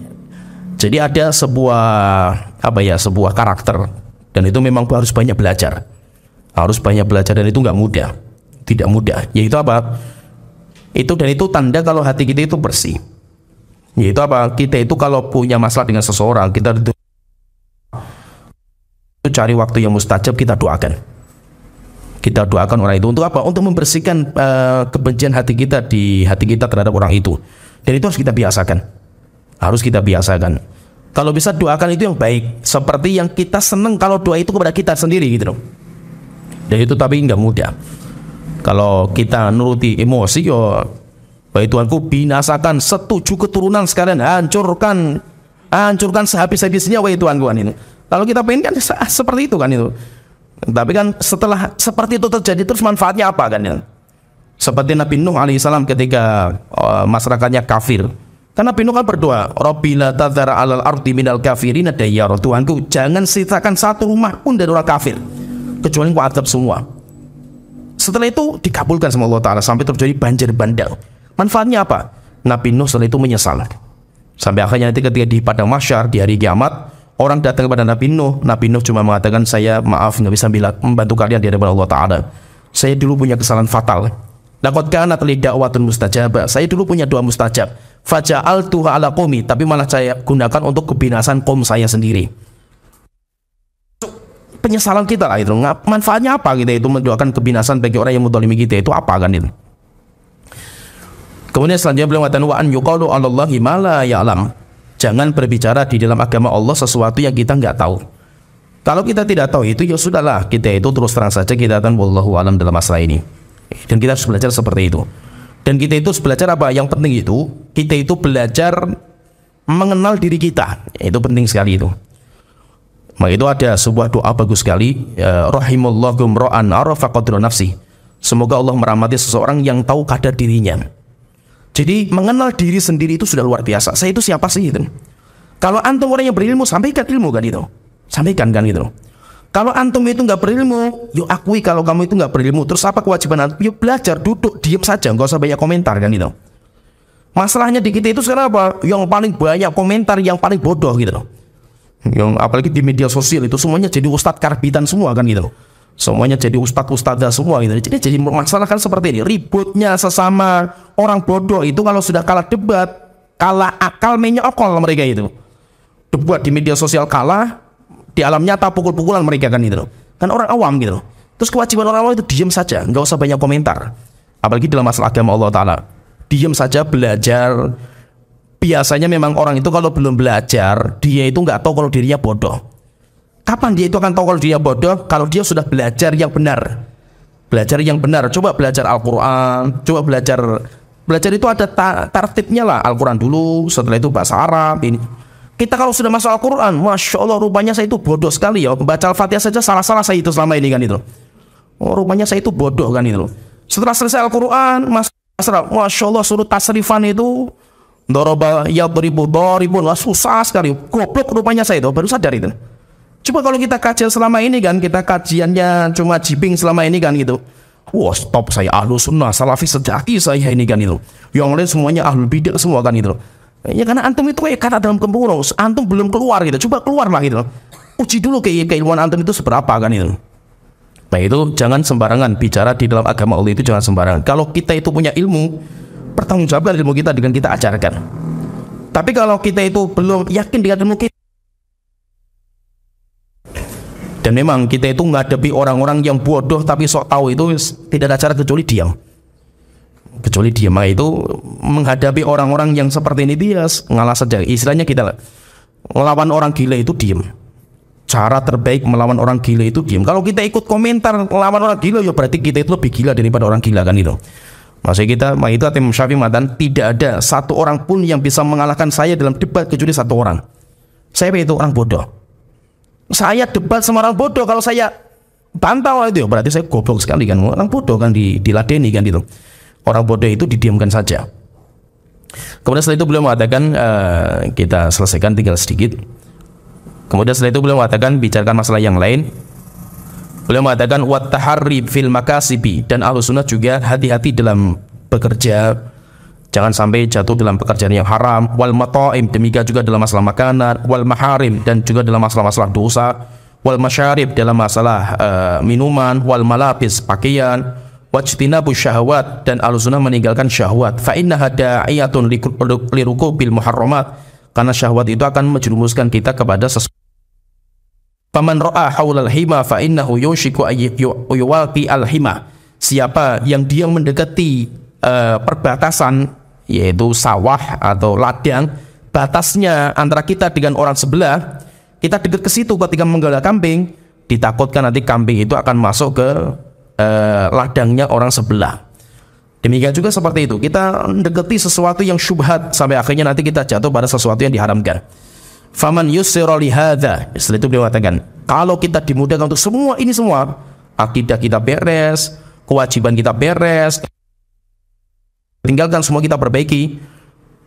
Speaker 2: Jadi ada sebuah karakter, dan itu memang harus banyak belajar. Harus banyak belajar dan itu nggak mudah, tidak mudah. Yaitu apa? Itu tanda kalau hati kita itu bersih. Yaitu apa? Kita itu kalau punya masalah dengan seseorang, kita itu cari waktu yang mustajab, kita doakan. Kita doakan orang itu untuk apa? Untuk membersihkan kebencian hati kita terhadap orang itu. Dan itu harus kita biasakan. Harus kita biasakan. Kalau bisa doakan itu yang baik, seperti yang kita senang kalau doa itu kepada kita sendiri gitu loh. Dan itu tapi nggak mudah. Kalau kita nuruti emosi, yo, baik Tuhanku binasakan 7 keturunan sekalian, hancurkan sehabis-habisnya wahai Tuhanku kan itu. Kalau kita pengen kan seperti itu kan itu. Tapi kan setelah seperti itu terjadi terus manfaatnya apa kan ya? Seperti Nabi Nuh alaihissalam ketika masyarakatnya kafir. Karena Nabi Nuh kan berdoa, Rabbi la tadzara 'alal ardi minal kafirin dayyar. Tuhanku, jangan sisakan satu rumah pun dari orang kafir kecuali Engkau azab semua. Setelah itu dikabulkan sama Allah Ta'ala sampai terjadi banjir bandang. Manfaatnya apa? Nabi Nuh setelah itu menyesal. Sampai akhirnya nanti ketika di padang mahsyar di hari kiamat, orang datang kepada Nabi Nuh. Nabi Nuh cuma mengatakan, saya maaf nggak bisa membantu kalian di hadapan Allah Ta'ala. Saya dulu punya kesalahan fatal. Laqad kanat li da'watun mustajabah. Saya dulu punya doa mustajab. Faja'altuha ala qaumi, tapi malah saya gunakan untuk kebinasan kaum saya sendiri. Penyesalan kita lah itu. Manfaatnya apa kita itu mendoakan kebinasan bagi orang yang menzalimi kita itu apa kan itu? Kemudian selanjutnya beliau mengatakan wa an yuqalu 'alallahi ma la ya'lam. Jangan berbicara di dalam agama Allah sesuatu yang kita nggak tahu. Kalau kita tidak tahu itu ya sudahlah, kita itu terus terang saja kita akan wallahu alam dalam masalah ini. Dan kita harus belajar seperti itu. Dan kita itu harus belajar apa? Yang penting itu kita itu belajar mengenal diri kita. Itu penting sekali itu. Maka itu ada sebuah doa bagus sekali, rahimallahu imra'an arafa qadra nafsi. Semoga Allah merahmati seseorang yang tahu kadar dirinya. Jadi mengenal diri sendiri itu sudah luar biasa. Saya itu siapa sih itu? Kalau antum orang yang berilmu, sampaikan ilmu kan itu. Sampaikan kan gitu. Kalau antum itu nggak berilmu, yuk akui kalau kamu itu nggak berilmu. Terus apa kewajiban antum? Yuk belajar, duduk, diam saja, nggak usah banyak komentar kan gitu. Masalahnya di kita itu sekarang apa? Yang paling banyak komentar, yang paling bodoh gitu loh. Yang apalagi di media sosial itu semuanya jadi ustadz karbitan semua kan gitu. Semuanya jadi ustadzah semua gitu. Jadi masalah kan seperti ini. Ributnya sesama orang bodoh itu kalau sudah kalah debat, kalah akal menyokol mereka itu. Debat di media sosial kalah, di alam nyata pukul-pukulan mereka kan gitu. Kan orang awam gitu. Terus kewajiban orang awam itu diam saja, nggak usah banyak komentar. Apalagi dalam masalah agama Allah Ta'ala. Diam saja, belajar. Biasanya memang orang itu kalau belum belajar, dia itu nggak tahu kalau dirinya bodoh. Kapan dia itu akan tahu kalau dia bodoh? Kalau dia sudah belajar yang benar. Belajar yang benar. Coba belajar Al-Quran. Coba belajar itu ada tartibnya lah. Al-Quran dulu, setelah itu bahasa Arab. Ini. Kita kalau sudah masuk Al-Quran, Masya Allah rupanya saya itu bodoh sekali ya. Baca Al-Fatihah saja salah-salah saya itu selama ini kan itu. Oh rupanya saya itu bodoh kan itu. Setelah selesai Al-Quran, Masya Allah suruh tasrifan itu. Doroba ya beribu doribun, susah sekali. Goblok rupanya saya itu, baru sadar itu. Coba kalau kita kajian selama ini kan, kita kajiannya cuma jibing selama ini kan gitu. Wah stop, saya ahlu sunnah, salafi sejati saya ini kan itu. Yang lain semuanya ahlul bidah semua kan itu. Ya karena antum itu kayak kata dalam kemurung, antum belum keluar gitu. Coba keluar lah gitu. Uji dulu keilmuan antum itu seberapa kan itu. Nah itu jangan sembarangan bicara di dalam agama Allah itu, jangan sembarangan. Kalau kita itu punya ilmu, pertanggungjawabkan ilmu kita dengan kita ajarkan. Tapi kalau kita itu belum yakin dengan ilmu kita, dan memang kita itu menghadapi orang-orang yang bodoh tapi sok tahu itu tidak ada cara kecuali diam. Kecuali diam. Maka itu menghadapi orang-orang yang seperti ini dia ngalah saja. Istilahnya kita melawan orang gila itu diam. Cara terbaik melawan orang gila itu diam. Kalau kita ikut komentar melawan orang gila, ya berarti kita itu lebih gila daripada orang gila kan itu. Maksudnya kita, maka itu Imam Syafi'i mengatakan tidak ada satu orang pun yang bisa mengalahkan saya dalam debat kecuali satu orang. Saya itu orang bodoh. Saya debat sama orang bodoh, kalau saya bantah itu ya berarti saya goblok sekali kan. Orang bodoh kan diladeni kan itu. Orang bodoh itu didiamkan saja. Kemudian setelah itu beliau mengatakan kita selesaikan tinggal sedikit. Kemudian setelah itu beliau mengatakan bicarakan masalah yang lain. Beliau mengatakan wat taharri fil makasibi, dan Ahlussunnah juga hati-hati dalam bekerja. Jangan sampai jatuh dalam pekerjaan yang haram. Wal mata'im, demikian juga dalam masalah makanan. Wal maharim, dan juga dalam masalah-masalah dosa. Wal masyarib, dalam masalah minuman. Wal malabis, pakaian. wajtinabu syahwat, dan Ahlussunnah meninggalkan syahwat. Fa innaha da'iyatun lirukubil muharramat, karena syahwat itu akan menjerumuskan kita kepada sesuatu. Faman ra'a haulal hima fa innahu yushiku yuwaqi al hima. Siapa yang dia mendekati perbatasan, yaitu sawah atau ladang, batasnya antara kita dengan orang sebelah, kita dekat ke situ ketika menggalak kambing, ditakutkan nanti kambing itu akan masuk ke ladangnya orang sebelah. Demikian juga seperti itu, kita mendekati sesuatu yang syubhat sampai akhirnya nanti kita jatuh pada sesuatu yang diharamkan. Faman yussira li hadza, setelah itu beliau katakan, kalau kita dimudahkan untuk semua ini semua, akidah kita beres, kewajiban kita beres, tinggalkan semua kita perbaiki,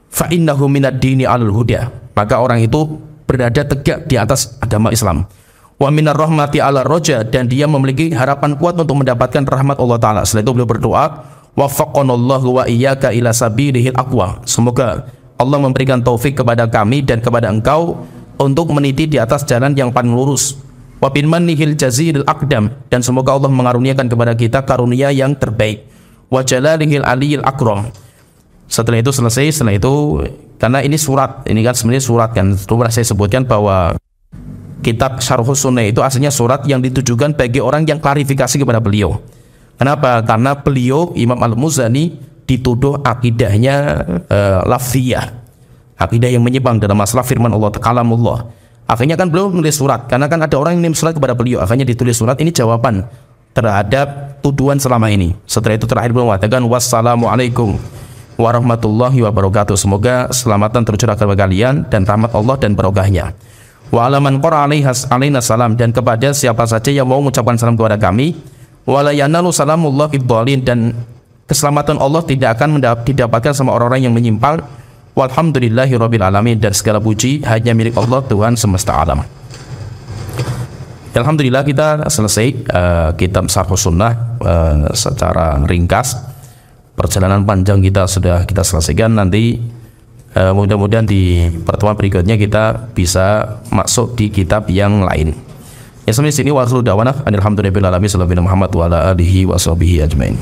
Speaker 2: fa innahu minad dini alul huda, maka orang itu berada tegak di atas agama Islam. Wa minar rahmati ala roja, dan dia memiliki harapan kuat untuk mendapatkan rahmat Allah Ta'ala. Setelah itu beliau berdoa, waffaqanallahu wa iyyaka ila sabilihil aqwa, semoga Allah memberikan taufik kepada kami dan kepada engkau untuk meniti di atas jalan yang paling lurus. Wa bin mannihil jazilil aqdam, dan semoga Allah mengaruniakan kepada kita karunia yang terbaik. Wa jalalihil aliyil akram. Setelah itu selesai, setelah itu, karena ini surat, ini kan sebenarnya surat kan, sudah saya sebutkan bahwa kitab Syarhus Sunnah itu aslinya surat yang ditujukan bagi orang yang klarifikasi kepada beliau. Kenapa? Karena beliau Imam Al-Muzani dituduh akidahnya lafziyah, akidah yang menyimpang dalam masalah firman Allah, kalamullah. Akhirnya kan beliau menulis surat, karena kan ada orang yang menulis surat kepada beliau, akhirnya ditulis surat, ini jawaban terhadap tuduhan selama ini. Setelah itu terakhir beliau mengatakan, wassalamualaikum warahmatullahi wabarakatuh, semoga selamatan tercurah kepada kalian dan rahmat Allah dan barokahnya. Wa alaman qara alaina salam, dan kepada siapa saja yang mau mengucapkan salam kepada kami, wala yanalu salamullah bidhalin, dan keselamatan Allah tidak akan didapatkan sama orang-orang yang menyimpang. Walhamdulillahirabbil alamin, dan segala puji hanya milik Allah, Tuhan semesta alam. Alhamdulillah kita selesai kitab Syarhus Sunnah secara ringkas. Perjalanan panjang kita sudah kita selesaikan. Nanti mudah-mudahan di pertemuan berikutnya kita bisa masuk di kitab yang lain. Ya, sampai sini wa akhiru da'wana alhamdulillahirabbil alamin, sallallahu Muhammad wa ala alihi wa sahbihi ajmain.